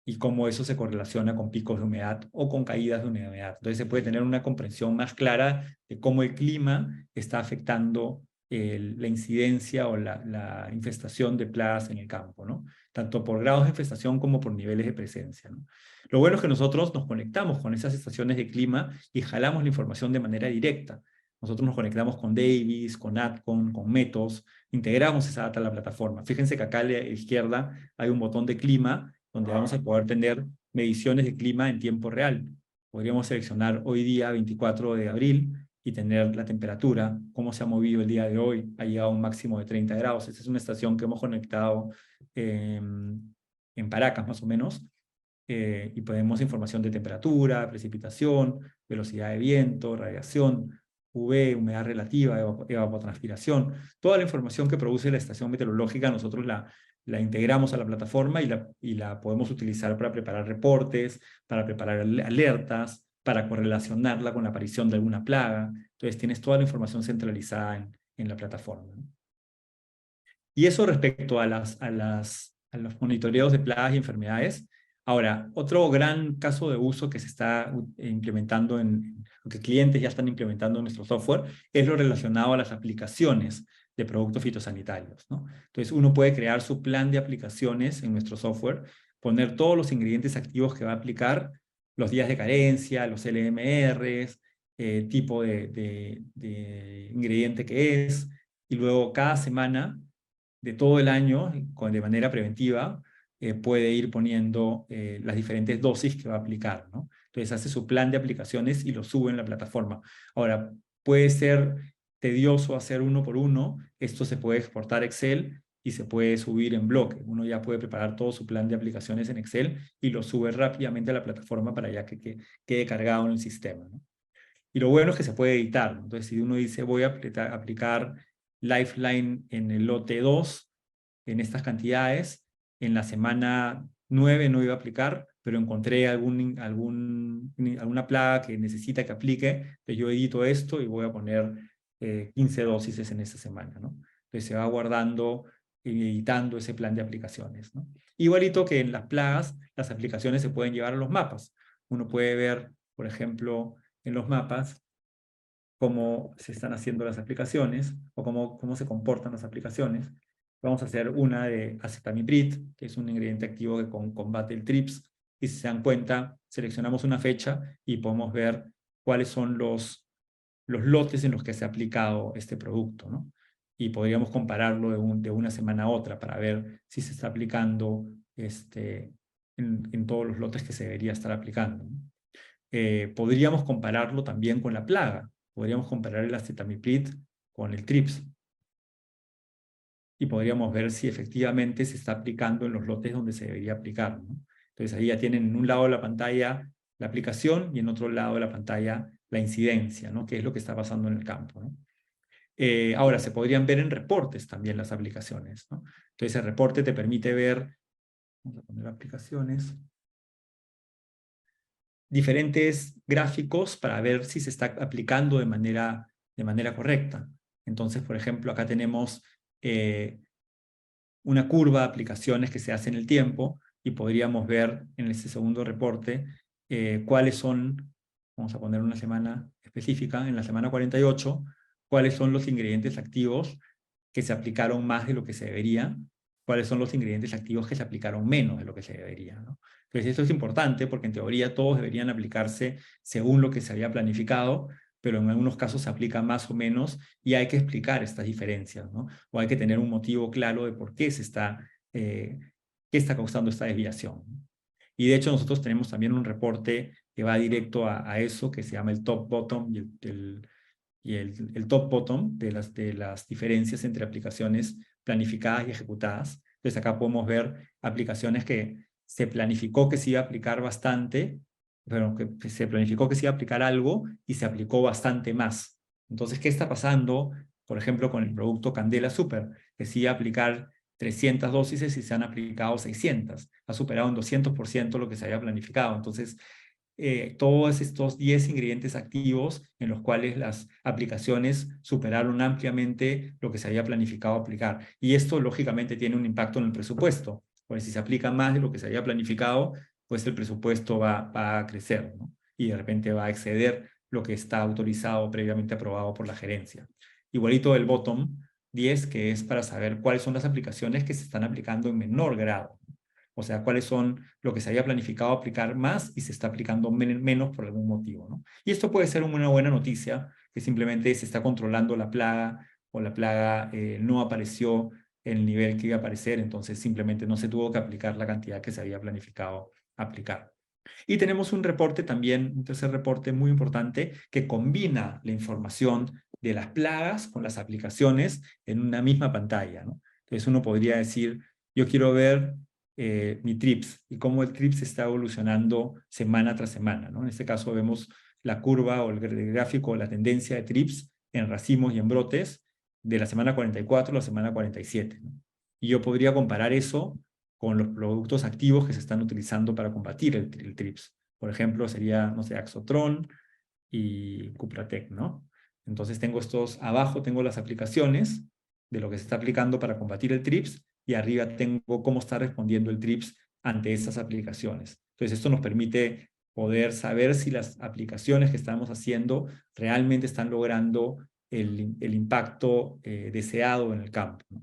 y cómo eso se correlaciona con picos de humedad o con caídas de humedad. Entonces se puede tener una comprensión más clara de cómo el clima está afectando la incidencia o la infestación de plagas en el campo, ¿no? Tanto por grados de infestación como por niveles de presencia, ¿no? Lo bueno es que nosotros nos conectamos con esas estaciones de clima y jalamos la información de manera directa. Nosotros nos conectamos con Davis, con Atcon, con Metos, integramos esa data a la plataforma. Fíjense que acá a la izquierda hay un botón de clima donde vamos a poder tener mediciones de clima en tiempo real. Podríamos seleccionar hoy día, 24 de abril, y tener la temperatura, cómo se ha movido el día de hoy, ha llegado a un máximo de 30 grados. Esta es una estación que hemos conectado en Paracas, más o menos, y podemos información de temperatura, precipitación, velocidad de viento, radiación, UV, humedad relativa, evapotranspiración. Toda la información que produce la estación meteorológica nosotros la integramos a la plataforma y la podemos utilizar para preparar reportes, para preparar alertas, para correlacionarla con la aparición de alguna plaga. Entonces tienes toda la información centralizada en la plataforma, ¿no? Y eso respecto a los monitoreos de plagas y enfermedades. Ahora, otro gran caso de uso que se está implementando que clientes ya están implementando en nuestro software, es lo relacionado a las aplicaciones de productos fitosanitarios, ¿no? Entonces, uno puede crear su plan de aplicaciones en nuestro software, poner todos los ingredientes activos que va a aplicar, los días de carencia, los LMRs, tipo de ingrediente que es, y luego cada semana de todo el año, de manera preventiva, puede ir poniendo las diferentes dosis que va a aplicar, ¿no? Entonces hace su plan de aplicaciones y lo sube en la plataforma. Ahora, puede ser tedioso hacer uno por uno. Esto se puede exportar a Excel y se puede subir en bloque. Uno ya puede preparar todo su plan de aplicaciones en Excel y lo sube rápidamente a la plataforma para ya que quede cargado en el sistema, ¿no? Y lo bueno es que se puede editar, ¿no? Entonces, si uno dice voy a aplicar Lifeline en el lote 2, en estas cantidades, en la semana 9 no iba a aplicar, pero encontré alguna plaga que necesita que aplique, entonces yo edito esto y voy a poner 15 dosis en esta semana, ¿no? Entonces se va guardando y editando ese plan de aplicaciones, ¿no? Igualito que en las plagas, las aplicaciones se pueden llevar a los mapas. Uno puede ver, por ejemplo, en los mapas cómo se están haciendo las aplicaciones o cómo se comportan las aplicaciones. Vamos a hacer una de acetamiprid, que es un ingrediente activo que combate el TRIPS, y si se dan cuenta, seleccionamos una fecha y podemos ver cuáles son los lotes en los que se ha aplicado este producto, ¿no? Y podríamos compararlo de una semana a otra para ver si se está aplicando en todos los lotes que se debería estar aplicando, ¿no? podríamos compararlo también con la plaga. Podríamos comparar el acetamiprid con el TRIPS. Y podríamos ver si efectivamente se está aplicando en los lotes donde se debería aplicar, ¿no? Entonces ahí ya tienen en un lado de la pantalla la aplicación y en otro lado de la pantalla la incidencia, ¿no? Que es lo que está pasando en el campo, ¿no? Ahora, se podrían ver en reportes también las aplicaciones, ¿no? Entonces el reporte te permite ver, vamos a poner aplicaciones, diferentes gráficos para ver si se está aplicando de manera correcta. Entonces, por ejemplo, acá tenemos una curva de aplicaciones que se hace en el tiempo y podríamos ver en este segundo reporte cuáles son, vamos a poner una semana específica, en la semana 48, cuáles son los ingredientes activos que se aplicaron más de lo que se debería, cuáles son los ingredientes activos que se aplicaron menos de lo que se debería, ¿no? Entonces esto es importante porque en teoría todos deberían aplicarse según lo que se había planificado, pero en algunos casos se aplica más o menos y hay que explicar estas diferencias, ¿no? O hay que tener un motivo claro de por qué qué está causando esta desviación. Y de hecho nosotros tenemos también un reporte que va directo a eso, que se llama el top-bottom y el top-bottom de las diferencias entre aplicaciones planificadas y ejecutadas. Entonces acá podemos ver aplicaciones que se planificó que se iba a aplicar bastante, pero que se planificó que se iba a aplicar algo y se aplicó bastante más. Entonces, ¿qué está pasando? Por ejemplo, con el producto Candela Super, que se iba a aplicar 300 dosis y se han aplicado 600. Ha superado en 200% lo que se había planificado. Entonces, todos estos 10 ingredientes activos en los cuales las aplicaciones superaron ampliamente lo que se había planificado aplicar. Y esto, lógicamente, tiene un impacto en el presupuesto. Pues si se aplica más de lo que se había planificado, pues el presupuesto va a crecer, ¿no? Y de repente va a exceder lo que está autorizado, previamente aprobado por la gerencia. Igualito el bottom 10, que es para saber cuáles son las aplicaciones que se están aplicando en menor grado. O sea, cuáles son lo que se había planificado aplicar más y se está aplicando menos por algún motivo, ¿no? Y esto puede ser una buena noticia, que simplemente se está controlando la plaga o la plaga no apareció en el nivel que iba a aparecer, entonces simplemente no se tuvo que aplicar la cantidad que se había planificado aplicar. Y tenemos un reporte también, un tercer reporte muy importante, que combina la información de las plagas con las aplicaciones en una misma pantalla, ¿no? Entonces uno podría decir, yo quiero ver mi TRIPS y cómo el TRIPS está evolucionando semana tras semana, ¿no? En este caso vemos la curva o el gráfico, la tendencia de TRIPS en racimos y en brotes de la semana 44 a la semana 47, ¿no? Y yo podría comparar eso con los productos activos que se están utilizando para combatir el TRIPS. Por ejemplo, sería, no sé, Axotron y Cupratec, ¿no? Entonces tengo abajo tengo las aplicaciones de lo que se está aplicando para combatir el TRIPS y arriba tengo cómo está respondiendo el TRIPS ante estas aplicaciones. Entonces esto nos permite poder saber si las aplicaciones que estamos haciendo realmente están logrando el impacto deseado en el campo, ¿no?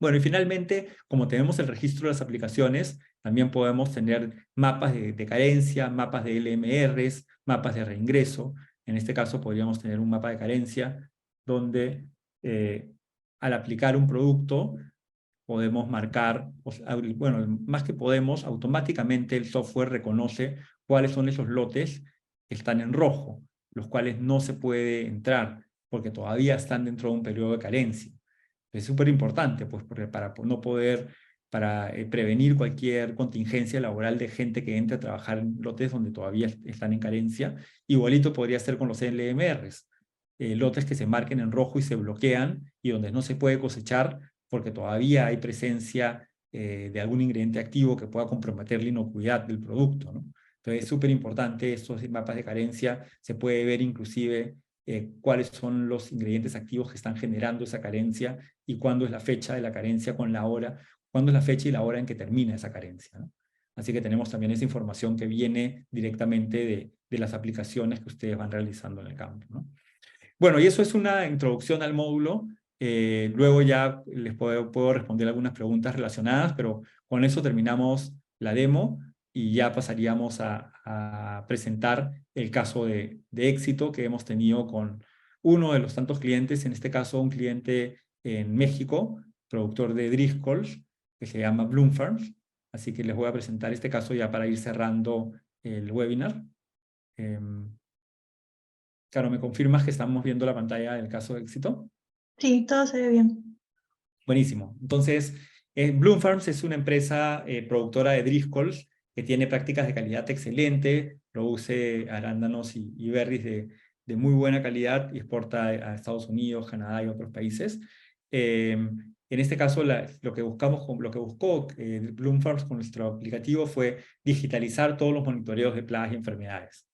Bueno, y finalmente, como tenemos el registro de las aplicaciones, también podemos tener mapas de carencia, mapas de LMRs, mapas de reingreso. En este caso podríamos tener un mapa de carencia donde al aplicar un producto podemos marcar, bueno, más que podemos, automáticamente el software reconoce cuáles son esos lotes que están en rojo, los cuales no se puede entrar porque todavía están dentro de un periodo de carencia. Es súper importante, pues, porque para prevenir cualquier contingencia laboral de gente que entre a trabajar en lotes donde todavía están en carencia. Igualito podría ser con los LMRs, lotes que se marquen en rojo y se bloquean y donde no se puede cosechar porque todavía hay presencia de algún ingrediente activo que pueda comprometer la inocuidad del producto, ¿no? Entonces es súper importante estos mapas de carencia, se puede ver inclusive cuáles son los ingredientes activos que están generando esa carencia y cuándo es la fecha de la carencia con la hora, cuándo es la fecha y la hora en que termina esa carencia, ¿no? Así que tenemos también esa información que viene directamente de las aplicaciones que ustedes van realizando en el campo, ¿no? Bueno, y eso es una introducción al módulo. Luego ya les puedo responder algunas preguntas relacionadas, pero con eso terminamos la demo y ya pasaríamos a presentar el caso de éxito que hemos tenido con uno de los tantos clientes, en este caso un cliente en México, productor de Driscolls, que se llama Bloom Farms. Así que les voy a presentar este caso ya para ir cerrando el webinar. Claro, ¿me confirmas que estamos viendo la pantalla del caso de éxito? Sí, todo se ve bien. Buenísimo. Entonces, Bloom Farms es una empresa productora de Driscolls que tiene prácticas de calidad excelente, produce arándanos y berries de muy buena calidad y exporta a Estados Unidos, Canadá y otros países. En este caso, lo que buscó Bloom Farms con nuestro aplicativo fue digitalizar todos los monitoreos de plagas y enfermedades.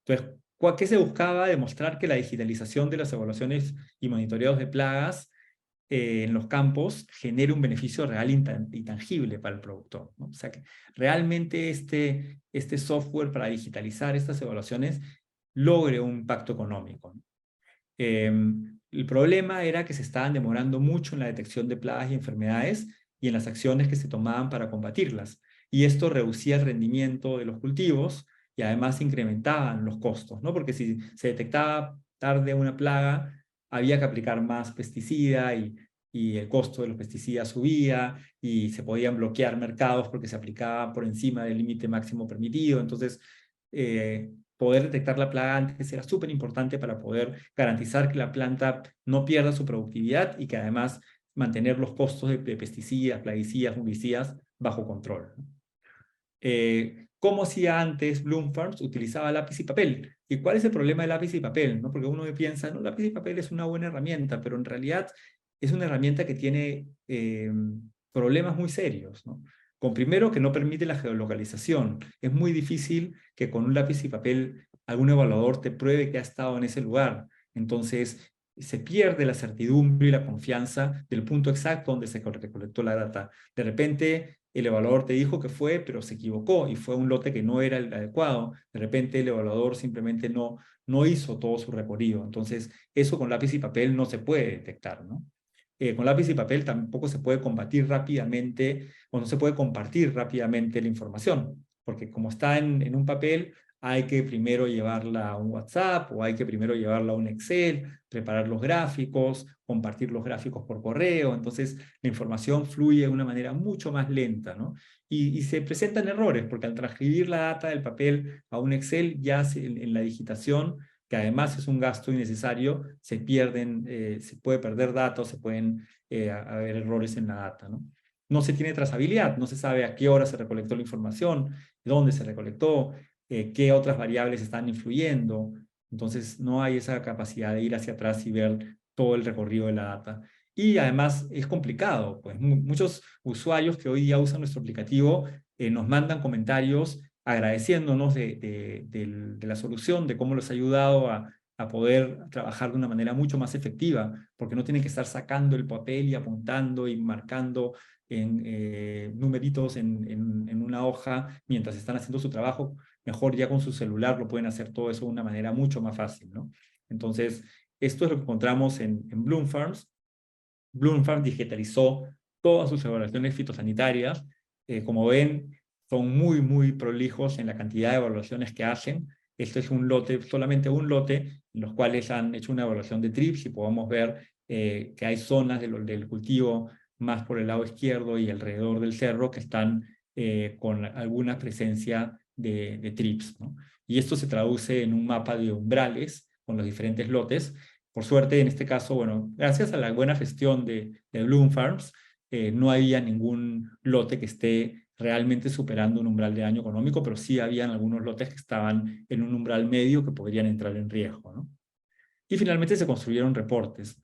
Entonces, ¿qué se buscaba? Demostrar que la digitalización de las evaluaciones y monitoreos de plagas en los campos genere un beneficio real y tangible para el productor, ¿no? O sea, que realmente este software para digitalizar estas evaluaciones logre un impacto económico, ¿no? El problema era que se estaban demorando mucho en la detección de plagas y enfermedades y en las acciones que se tomaban para combatirlas. Y esto reducía el rendimiento de los cultivos y además incrementaban los costos, ¿no? Porque si se detectaba tarde una plaga, había que aplicar más pesticida y el costo de los pesticidas subía y se podían bloquear mercados porque se aplicaba por encima del límite máximo permitido. Entonces, poder detectar la plaga antes era súper importante para poder garantizar que la planta no pierda su productividad y que además mantener los costos de pesticidas, plaguicidas, fungicidas bajo control. ¿Cómo hacía antes Bloom Farms? Utilizaba lápiz y papel. ¿Y cuál es el problema de lápiz y papel? ¿No? Porque uno piensa, no, lápiz y papel es una buena herramienta, pero en realidad es una herramienta que tiene problemas muy serios, ¿no? Primero, que no permite la geolocalización. Es muy difícil que con un lápiz y papel algún evaluador te pruebe que ha estado en ese lugar. Entonces, se pierde la certidumbre y la confianza del punto exacto donde se recolectó la data. De repente, el evaluador te dijo que fue, pero se equivocó y fue un lote que no era el adecuado. De repente, el evaluador simplemente no hizo todo su recorrido. Entonces, eso con lápiz y papel no se puede detectar, ¿no? Con lápiz y papel tampoco se puede combatir rápidamente o no se puede compartir rápidamente la información, porque como está en un papel, hay que primero llevarla a un WhatsApp o hay que primero llevarla a un Excel, preparar los gráficos, compartir los gráficos por correo. Entonces, la información fluye de una manera mucho más lenta, ¿no? Y se presentan errores, porque al transcribir la data del papel a un Excel, ya en la digitación, que además es un gasto innecesario, se puede perder datos, se pueden haber errores en la data, ¿no? No se tiene trazabilidad, no se sabe a qué hora se recolectó la información, dónde se recolectó, qué otras variables están influyendo. Entonces no hay esa capacidad de ir hacia atrás y ver todo el recorrido de la data. Y además es complicado, pues muchos usuarios que hoy día usan nuestro aplicativo nos mandan comentarios agradeciéndonos de la solución, de cómo los ha ayudado a poder trabajar de una manera mucho más efectiva, porque no tienen que estar sacando el papel y apuntando y marcando en numeritos en una hoja mientras están haciendo su trabajo. Mejor ya con su celular lo pueden hacer todo eso de una manera mucho más fácil, ¿no? Entonces, esto es lo que encontramos en Bloom Farms. Bloom Farms digitalizó todas sus evaluaciones fitosanitarias. Como ven, son muy, muy prolijos en la cantidad de evaluaciones que hacen. Este es un lote, solamente un lote, en los cuales han hecho una evaluación de trips y podemos ver que hay zonas del cultivo más por el lado izquierdo y alrededor del cerro que están con alguna presencia de trips, ¿no? Y esto se traduce en un mapa de umbrales con los diferentes lotes. Por suerte, en este caso, bueno, gracias a la buena gestión de Bloom Farms, no había ningún lote que esté realmente superando un umbral de daño económico, pero sí habían algunos lotes que estaban en un umbral medio que podrían entrar en riesgo, ¿no? Y finalmente se construyeron reportes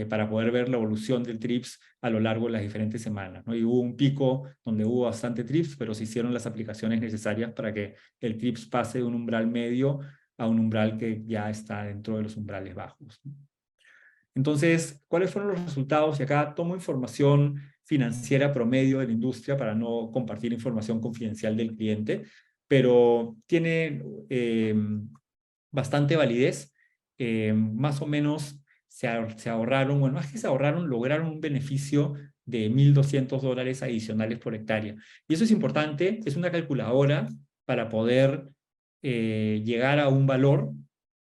para poder ver la evolución del TRIPS a lo largo de las diferentes semanas, ¿no? Y hubo un pico donde hubo bastante TRIPS, pero se hicieron las aplicaciones necesarias para que el TRIPS pase de un umbral medio a un umbral que ya está dentro de los umbrales bajos, ¿no? Entonces, ¿cuáles fueron los resultados? Y acá tomo información financiera promedio de la industria para no compartir información confidencial del cliente, pero tiene bastante validez. Más o menos se ahorraron, bueno, más que se ahorraron, lograron un beneficio de $1,200 adicionales por hectárea. Y eso es importante, es una calculadora para poder llegar a un valor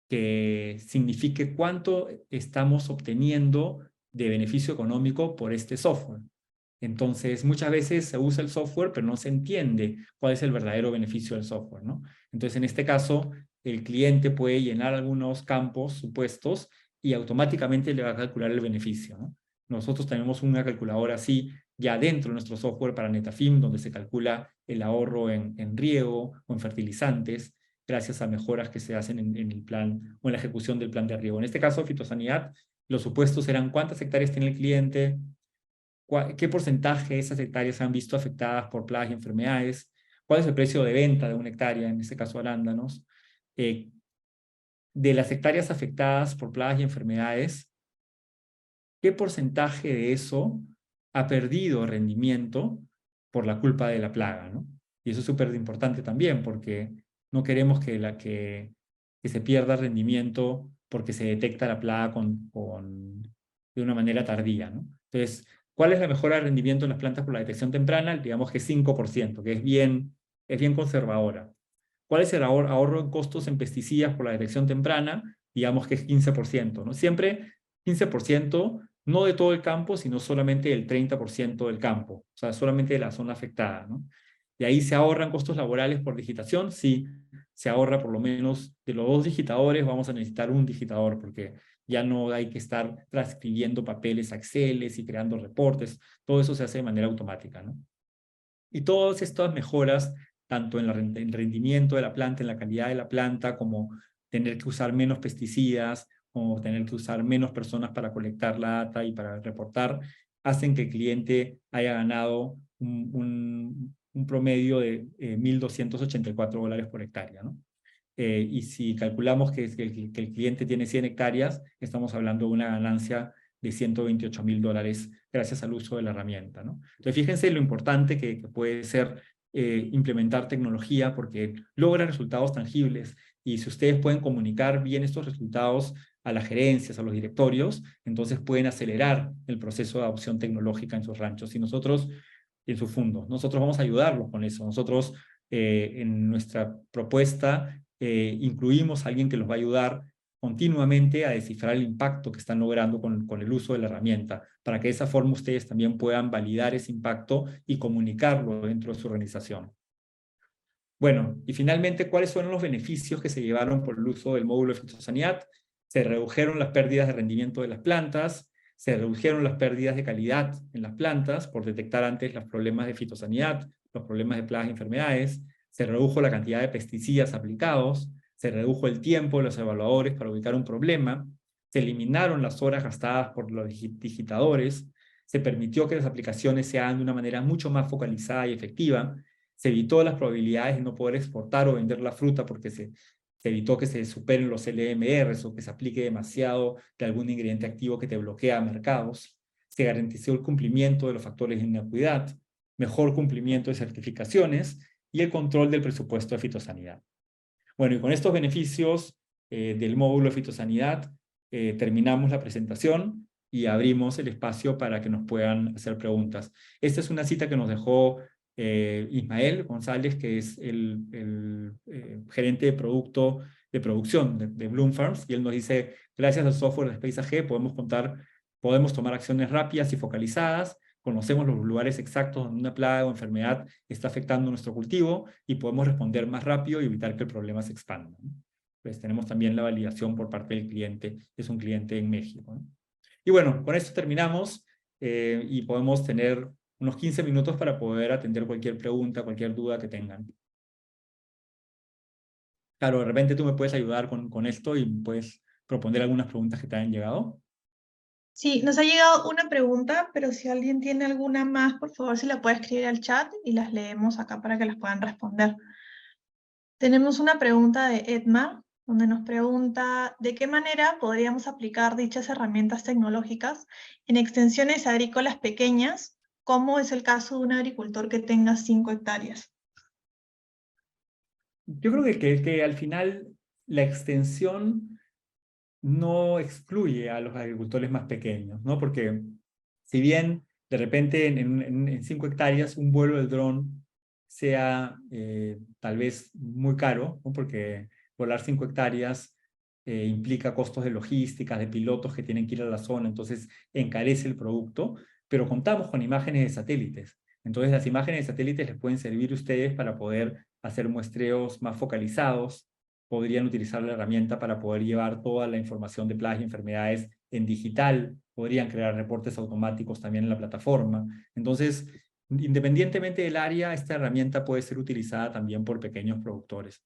que signifique cuánto estamos obteniendo de beneficio económico por este software. Entonces, muchas veces se usa el software, pero no se entiende cuál es el verdadero beneficio del software, ¿no? Entonces, en este caso, el cliente puede llenar algunos campos supuestos y automáticamente le va a calcular el beneficio, ¿no? Nosotros tenemos una calculadora así ya dentro de nuestro software para Netafim, donde se calcula el ahorro en riego o en fertilizantes, gracias a mejoras que se hacen en el plan o en la ejecución del plan de riego. En este caso, fitosanidad, los supuestos eran cuántas hectáreas tiene el cliente, qué porcentaje de esas hectáreas se han visto afectadas por plagas y enfermedades, cuál es el precio de venta de una hectárea, en este caso arándanos, de las hectáreas afectadas por plagas y enfermedades, qué porcentaje de eso ha perdido rendimiento por la culpa de la plaga, ¿no? Y eso es súper importante también, porque no queremos que se pierda rendimiento porque se detecta la plaga de una manera tardía, ¿no? Entonces, ¿cuál es la mejora de rendimiento en las plantas por la detección temprana? Digamos que 5%, que es bien conservadora. ¿Cuál es el ahorro en costos en pesticidas por la detección temprana? Digamos que es 15%, ¿no? Siempre 15%, no de todo el campo, sino solamente del 30% del campo, o sea, solamente de la zona afectada, ¿no? Y ahí se ahorran costos laborales por digitación, sí, se ahorra por lo menos de los 2 digitadores, vamos a necesitar un digitador, porque ya no hay que estar transcribiendo papeles a Excel y creando reportes, todo eso se hace de manera automática, ¿no? Y todas estas mejoras, tanto en el rendimiento de la planta, en la calidad de la planta, como tener que usar menos pesticidas, como tener que usar menos personas para colectar la data y para reportar, hacen que el cliente haya ganado un promedio de $1,284 por hectárea, ¿no? Y si calculamos que el cliente tiene 100 hectáreas, estamos hablando de una ganancia de $128,000 gracias al uso de la herramienta, ¿no? Entonces, fíjense lo importante que puede ser implementar tecnología, porque logra resultados tangibles, y si ustedes pueden comunicar bien estos resultados a las gerencias, a los directorios, entonces pueden acelerar el proceso de adopción tecnológica en sus ranchos, y nosotros, en sus fondos, nosotros vamos a ayudarlos con eso. Nosotros en nuestra propuesta incluimos a alguien que los va a ayudar continuamente a descifrar el impacto que están logrando con el uso de la herramienta, para que de esa forma ustedes también puedan validar ese impacto y comunicarlo dentro de su organización. Bueno, y finalmente, ¿cuáles fueron los beneficios que se llevaron por el uso del módulo de fitosanidad? Se redujeron las pérdidas de rendimiento de las plantas, se redujeron las pérdidas de calidad en las plantas por detectar antes los problemas de fitosanidad, los problemas de plagas y enfermedades, se redujo la cantidad de pesticidas aplicados, se redujo el tiempo de los evaluadores para ubicar un problema, se eliminaron las horas gastadas por los digitadores, se permitió que las aplicaciones se hagan de una manera mucho más focalizada y efectiva, se evitó las probabilidades de no poder exportar o vender la fruta porque se evitó que se superen los LMRs o que se aplique demasiado de algún ingrediente activo que te bloquea mercados, se garantizó el cumplimiento de los factores de inocuidad, mejor cumplimiento de certificaciones y el control del presupuesto de fitosanidad. Bueno, y con estos beneficios del módulo de fitosanidad terminamos la presentación y abrimos el espacio para que nos puedan hacer preguntas. Esta es una cita que nos dejó Ismael González, que es el gerente de producción de Bloom Farms, y él nos dice: gracias al software de Space AG podemos tomar acciones rápidas y focalizadas, conocemos los lugares exactos donde una plaga o enfermedad está afectando nuestro cultivo y podemos responder más rápido y evitar que el problema se expanda, ¿no? Pues tenemos también la validación por parte del cliente, que es un cliente en México, ¿no? Y bueno, con esto terminamos y podemos tener unos 15 minutos para poder atender cualquier pregunta, cualquier duda que tengan. Claro, de repente tú me puedes ayudar con esto y puedes proponer algunas preguntas que te hayan llegado. Sí, nos ha llegado una pregunta, pero si alguien tiene alguna más, por favor, si la puede escribir al chat y las leemos acá para que las puedan responder. Tenemos una pregunta de Edmar, donde nos pregunta: ¿de qué manera podríamos aplicar dichas herramientas tecnológicas en extensiones agrícolas pequeñas, como es el caso de un agricultor que tenga 5 hectáreas? Yo creo que al final la extensión no excluye a los agricultores más pequeños, ¿no? Porque si bien de repente en 5 hectáreas un vuelo del dron sea tal vez muy caro, ¿no? Porque volar 5 hectáreas implica costos de logística, de pilotos que tienen que ir a la zona, entonces encarece el producto, pero contamos con imágenes de satélites. Entonces las imágenes de satélites les pueden servir a ustedes para poder hacer muestreos más focalizados, podrían utilizar la herramienta para poder llevar toda la información de plagas y enfermedades en digital, podrían crear reportes automáticos también en la plataforma. Entonces, independientemente del área, esta herramienta puede ser utilizada también por pequeños productores.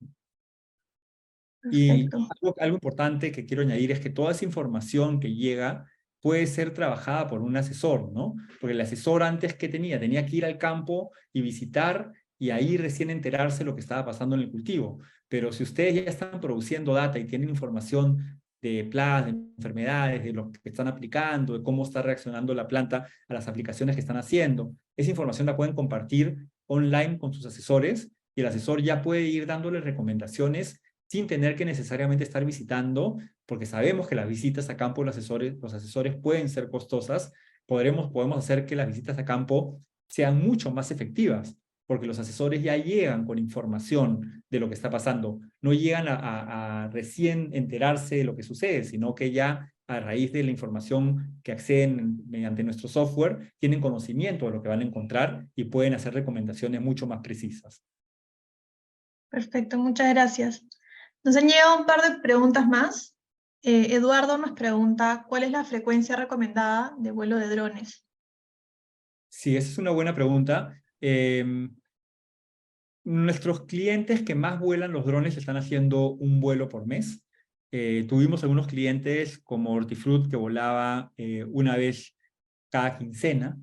Y Perfecto. algo importante que quiero añadir es que toda esa información que llega puede ser trabajada por un asesor, ¿no? Porque el asesor antes que tenía que ir al campo y visitar y ahí recién enterarse de lo que estaba pasando en el cultivo. Pero si ustedes ya están produciendo data y tienen información de plagas, de enfermedades, de lo que están aplicando, de cómo está reaccionando la planta a las aplicaciones que están haciendo, esa información la pueden compartir online con sus asesores y el asesor ya puede ir dándole recomendaciones sin tener que necesariamente estar visitando, porque sabemos que las visitas a campo, los asesores pueden ser costosas. Podemos hacer que las visitas a campo sean mucho más efectivas, porque los asesores ya llegan con información de lo que está pasando. No llegan a recién enterarse de lo que sucede, sino que ya a raíz de la información que acceden mediante nuestro software, tienen conocimiento de lo que van a encontrar y pueden hacer recomendaciones mucho más precisas. Perfecto, muchas gracias. Nos han llegado un par de preguntas más. Eduardo nos pregunta, ¿cuál es la frecuencia recomendada de vuelo de drones? Sí, esa es una buena pregunta. Nuestros clientes que más vuelan los drones están haciendo un vuelo por mes. Tuvimos algunos clientes como Hortifruti que volaba una vez cada quincena.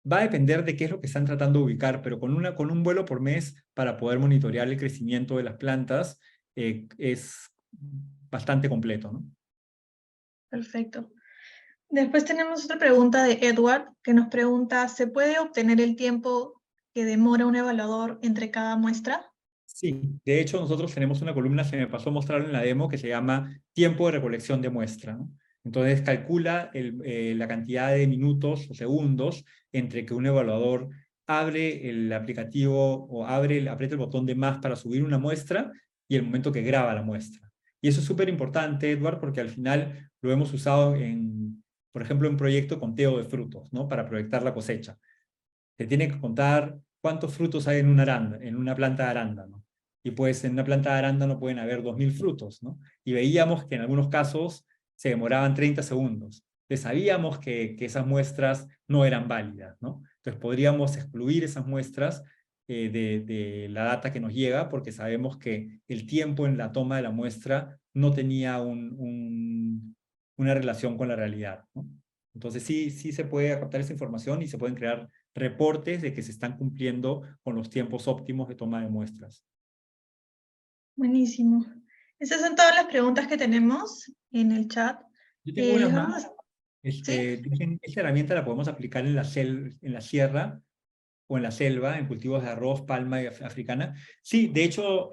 Va a depender de qué es lo que están tratando de ubicar, pero con un vuelo por mes para poder monitorear el crecimiento de las plantas es bastante completo, ¿no? Perfecto. Después tenemos otra pregunta de Edward, que nos pregunta, ¿se puede obtener el tiempo que demora un evaluador entre cada muestra? Sí, de hecho nosotros tenemos una columna, se me pasó a mostrar en la demo, que se llama tiempo de recolección de muestra, ¿no? Entonces calcula la cantidad de minutos o segundos entre que un evaluador abre el aplicativo o aprieta el botón de más para subir una muestra y el momento que graba la muestra. Y eso es súper importante, Edward, porque al final lo hemos usado por ejemplo, en proyecto conteo de frutos, ¿no? Para proyectar la cosecha. Se tiene que contar cuántos frutos hay en una planta de arándano. Y pues en una planta de arándano pueden haber 2000 frutos, ¿no? Y veíamos que en algunos casos se demoraban 30 segundos. Entonces sabíamos que esas muestras no eran válidas, ¿no? Entonces podríamos excluir esas muestras de la data que nos llega porque sabemos que el tiempo en la toma de la muestra no tenía una relación con la realidad, ¿no? Entonces sí se puede captar esa información y se pueden crear reportes de que se están cumpliendo con los tiempos óptimos de toma de muestras. Buenísimo. Esas son todas las preguntas que tenemos en el chat. Yo tengo una Les más. vamos ¿Sí? Dicen, esta herramienta la podemos aplicar en la sierra o en la selva, en cultivos de arroz, palma y africana. Sí, de hecho,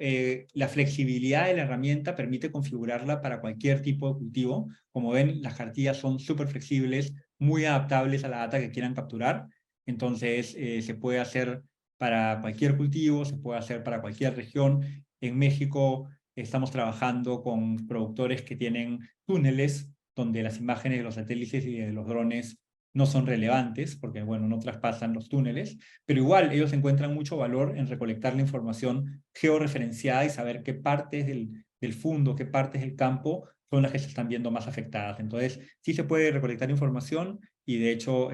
la flexibilidad de la herramienta permite configurarla para cualquier tipo de cultivo. Como ven, las cartillas son súper flexibles, muy adaptables a la data que quieran capturar. Entonces, se puede hacer para cualquier cultivo, se puede hacer para cualquier región. En México estamos trabajando con productores que tienen túneles donde las imágenes de los satélites y de los drones no son relevantes, porque bueno, no traspasan los túneles, pero igual ellos encuentran mucho valor en recolectar la información georreferenciada y saber qué partes del fundo, qué partes del campo son las que se están viendo más afectadas. Entonces, sí se puede recolectar información y de hecho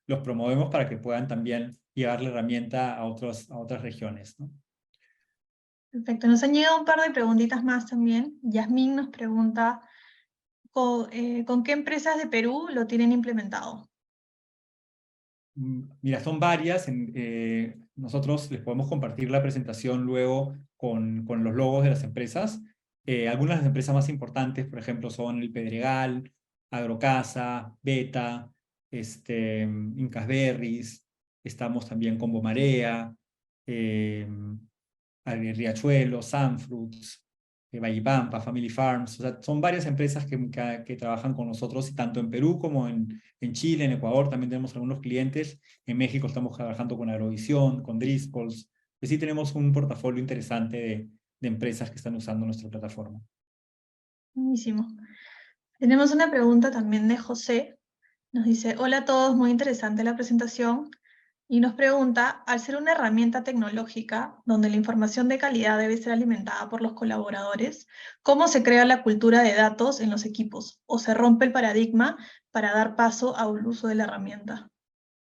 los promovemos para que puedan también llevar la herramienta a otras regiones, ¿no? Perfecto. Nos han llegado un par de preguntitas más también. Yasmín nos pregunta, ¿con qué empresas de Perú lo tienen implementado? Mira, son varias. Nosotros les podemos compartir la presentación luego con los logos de las empresas. Algunas de las empresas más importantes, por ejemplo, son el Pedregal, Agrocasa, Beta, Incas Berries. Estamos también con Bomarea, Riachuelo, Sunfruits, Vallipampa, Family Farms. O sea, son varias empresas que trabajan con nosotros, y tanto en Perú como en Chile, en Ecuador también tenemos algunos clientes. En México estamos trabajando con Agrovisión, con Driscolls. Y sí tenemos un portafolio interesante de empresas que están usando nuestra plataforma. Buenísimo. Tenemos una pregunta también de José. Nos dice, hola a todos, muy interesante la presentación. Y nos pregunta, al ser una herramienta tecnológica donde la información de calidad debe ser alimentada por los colaboradores, ¿cómo se crea la cultura de datos en los equipos? ¿O se rompe el paradigma para dar paso al uso de la herramienta?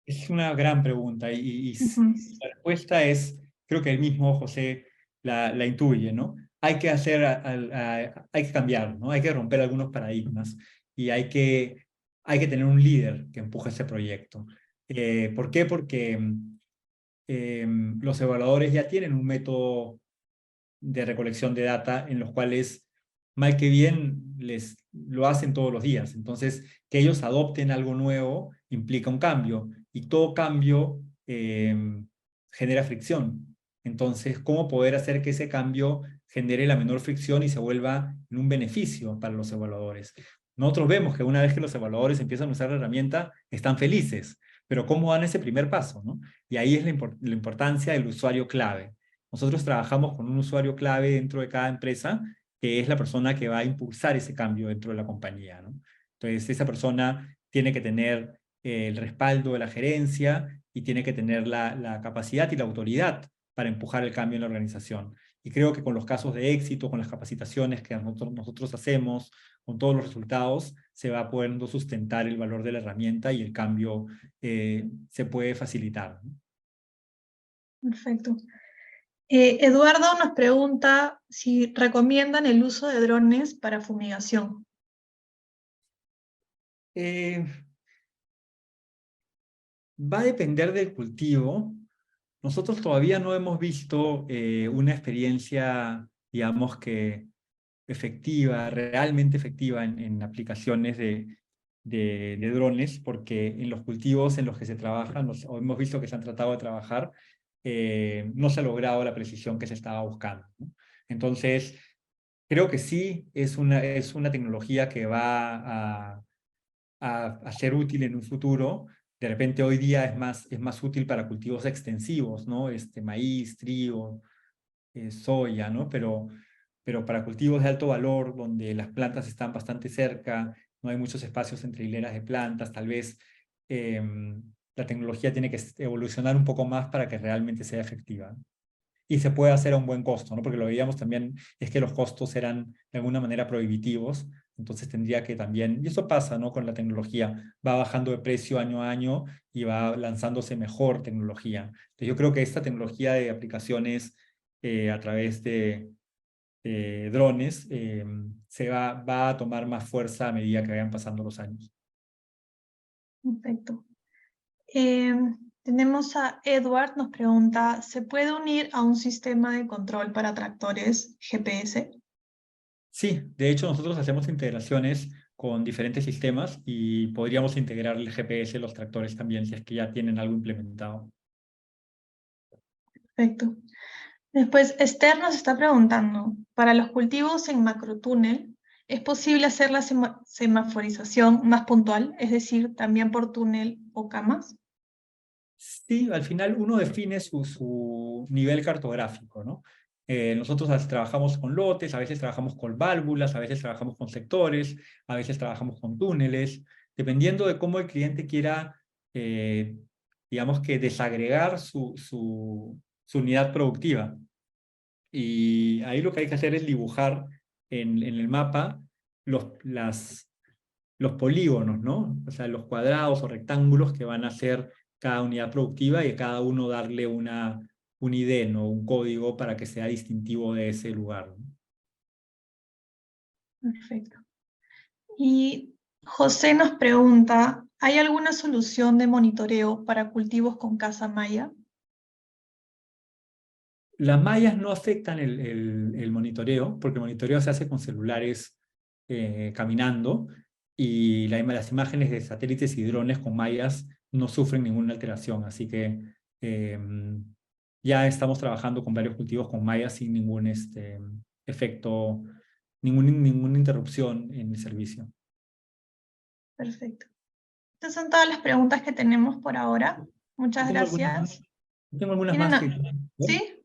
Es una gran pregunta Ujú. la respuesta es, creo que el mismo José la intuye, ¿no? Hay que hay que cambiar, ¿no? Hay que romper algunos paradigmas y hay que tener un líder que empuje ese proyecto. ¿Por qué? Porque los evaluadores ya tienen un método de recolección de data en los cuales, mal que bien, lo hacen todos los días. Entonces, que ellos adopten algo nuevo implica un cambio, y todo cambio genera fricción. Entonces, ¿cómo poder hacer que ese cambio genere la menor fricción y se vuelva en un beneficio para los evaluadores? Nosotros vemos que una vez que los evaluadores empiezan a usar la herramienta, están felices, pero ¿cómo dan ese primer paso, ¿no? Y ahí es la importancia del usuario clave. Nosotros trabajamos con un usuario clave dentro de cada empresa, que es la persona que va a impulsar ese cambio dentro de la compañía, ¿no? Entonces, esa persona tiene que tener el respaldo de la gerencia y tiene que tener la capacidad y la autoridad para empujar el cambio en la organización. Y creo que con los casos de éxito, con las capacitaciones que nosotros hacemos, con todos los resultados, se va pudiendo sustentar el valor de la herramienta y el cambio se puede facilitar, ¿no? Perfecto. Eduardo nos pregunta si recomiendan el uso de drones para fumigación. Va a depender del cultivo. Nosotros todavía no hemos visto una experiencia, digamos que efectiva, realmente efectiva en aplicaciones de drones, porque en los cultivos en los que se trabajan, o hemos visto que se han tratado de trabajar, no se ha logrado la precisión que se estaba buscando, ¿no? Entonces, creo que sí es una tecnología que va a ser útil en un futuro. De repente hoy día es más útil para cultivos extensivos, ¿no? Maíz, trigo, soya, ¿no? Pero para cultivos de alto valor, donde las plantas están bastante cerca, no hay muchos espacios entre hileras de plantas, tal vez la tecnología tiene que evolucionar un poco más para que realmente sea efectiva, ¿no? Y se puede hacer a un buen costo, ¿no? Porque lo veíamos también, es que los costos eran de alguna manera prohibitivos, entonces tendría que también, y eso pasa, ¿no? Con la tecnología, va bajando de precio año a año y va lanzándose mejor tecnología. Entonces yo creo que esta tecnología de aplicaciones a través de drones va a tomar más fuerza a medida que vayan pasando los años. Perfecto. Tenemos a Edward, nos pregunta, ¿se puede unir a un sistema de control para tractores GPS? Sí, de hecho nosotros hacemos integraciones con diferentes sistemas y podríamos integrar el GPS en los tractores también si es que ya tienen algo implementado. Perfecto. Después, Esther nos está preguntando, para los cultivos en macrotúnel, ¿es posible hacer la semaforización más puntual, es decir, también por túnel o camas? Sí, al final uno define su nivel cartográfico, ¿no? Nosotros trabajamos con lotes, a veces trabajamos con válvulas, a veces trabajamos con sectores, a veces trabajamos con túneles, dependiendo de cómo el cliente quiera, digamos que desagregar su unidad productiva. Y ahí lo que hay que hacer es dibujar en el mapa los polígonos, ¿no? O sea, los cuadrados o rectángulos que van a ser cada unidad productiva y a cada uno darle un ID, ¿no? Un código para que sea distintivo de ese lugar, ¿no? Perfecto. Y José nos pregunta, ¿hay alguna solución de monitoreo para cultivos con casa malla? Las mallas no afectan el monitoreo, porque el monitoreo se hace con celulares caminando, y las imágenes de satélites y drones con mallas no sufren ninguna alteración, así que ya estamos trabajando con varios cultivos con mallas sin ningún efecto, ninguna interrupción en el servicio. Perfecto. Estas son todas las preguntas que tenemos por ahora. Muchas Tengo algunas más, gracias. tengo algunas ¿Tienen más que... ¿Sí?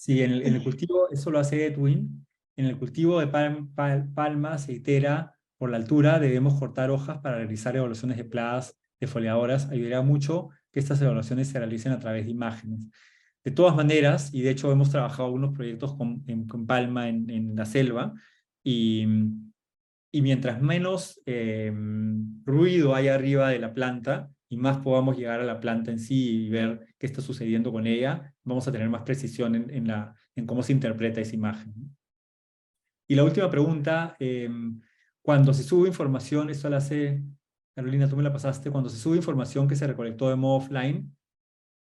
Sí, en el cultivo, eso lo hace Edwin. En el cultivo de palma aceitera, por la altura, debemos cortar hojas para realizar evaluaciones de plagas defoliadoras. Ayudará mucho que que estas evaluaciones se realicen a través de imágenes. De todas maneras, y de hecho hemos trabajado algunos proyectos con Palma en la selva, y mientras menos ruido hay arriba de la planta, y más podamos llegar a la planta en sí y ver qué está sucediendo con ella, vamos a tener más precisión en cómo se interpreta esa imagen. Y la última pregunta, cuando se sube información, esto la hace, Carolina, tú me la pasaste, cuando se sube información que se recolectó de modo offline,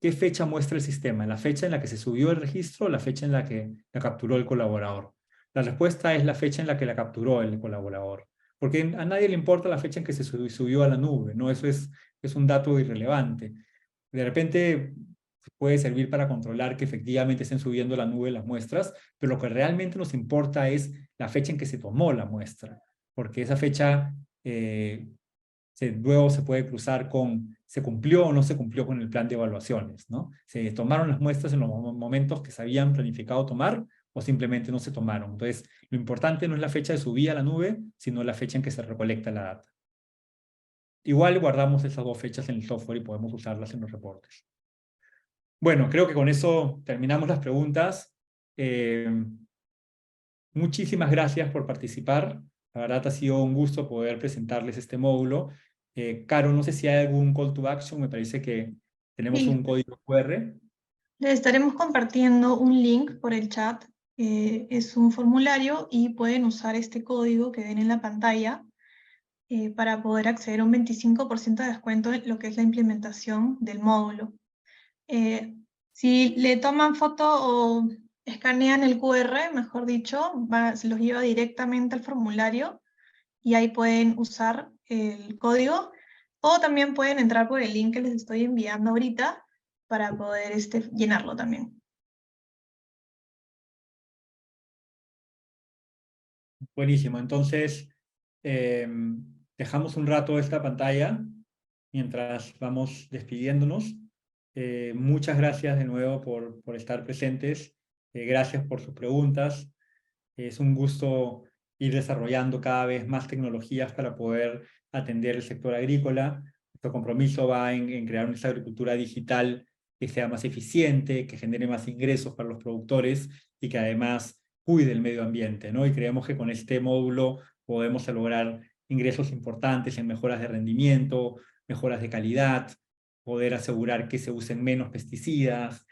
¿qué fecha muestra el sistema? ¿La fecha en la que se subió el registro o la fecha en la que la capturó el colaborador? La respuesta es la fecha en la que la capturó el colaborador. Porque a nadie le importa la fecha en que se subió a la nube, ¿no? Eso es un dato irrelevante. De repente puede servir para controlar que efectivamente estén subiendo a la nube las muestras, pero lo que realmente nos importa es la fecha en que se tomó la muestra, porque esa fecha luego se puede cruzar con se cumplió o no se cumplió con el plan de evaluaciones, ¿no? Se tomaron las muestras en los momentos que se habían planificado tomar o simplemente no se tomaron. Entonces, lo importante no es la fecha de subida a la nube, sino la fecha en que se recolecta la data. Igual guardamos esas dos fechas en el software y podemos usarlas en los reportes. Bueno, creo que con eso terminamos las preguntas. Muchísimas gracias por participar. La verdad ha sido un gusto poder presentarles este módulo. Caro, no sé si hay algún call to action, me parece que tenemos Sí. un código QR. Les estaremos compartiendo un link por el chat. Es un formulario y pueden usar este código que ven en la pantalla para poder acceder a un 25% de descuento en lo que es la implementación del módulo. Si le toman foto o escanean el QR, mejor dicho, se los lleva directamente al formulario y ahí pueden usar el código, o también pueden entrar por el link que les estoy enviando ahorita para poder llenarlo también. Buenísimo, entonces dejamos un rato esta pantalla mientras vamos despidiéndonos. Muchas gracias de nuevo por estar presentes. Gracias por sus preguntas. Es un gusto ir desarrollando cada vez más tecnologías para poder atender el sector agrícola. Nuestro compromiso va en crear una agricultura digital que sea más eficiente, que genere más ingresos para los productores y que además cuide el medio ambiente, ¿no? Y creemos que con este módulo podemos lograr ingresos importantes en mejoras de rendimiento, mejoras de calidad, poder asegurar que se usen menos pesticidas,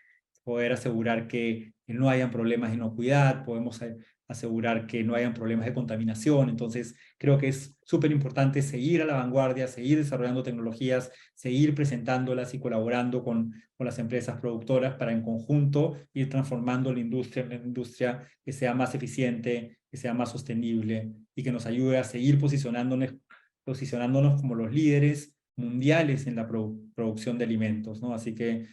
poder asegurar que no hayan problemas de inocuidad, podemos asegurar que no hayan problemas de contaminación. Entonces, creo que es súper importante seguir a la vanguardia, seguir desarrollando tecnologías, seguir presentándolas y colaborando con las empresas productoras para en conjunto ir transformando la industria en una industria que sea más eficiente, que sea más sostenible y que nos ayude a seguir posicionándonos como los líderes mundiales en la producción de alimentos, ¿no? Así que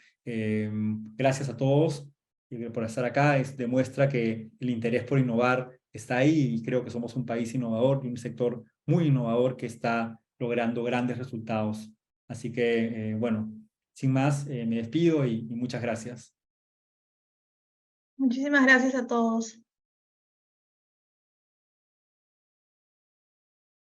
gracias a todos por estar acá. Demuestra que el interés por innovar está ahí y creo que somos un país innovador y un sector muy innovador que está logrando grandes resultados. Así que, bueno, sin más, me despido y muchas gracias. Muchísimas gracias a todos.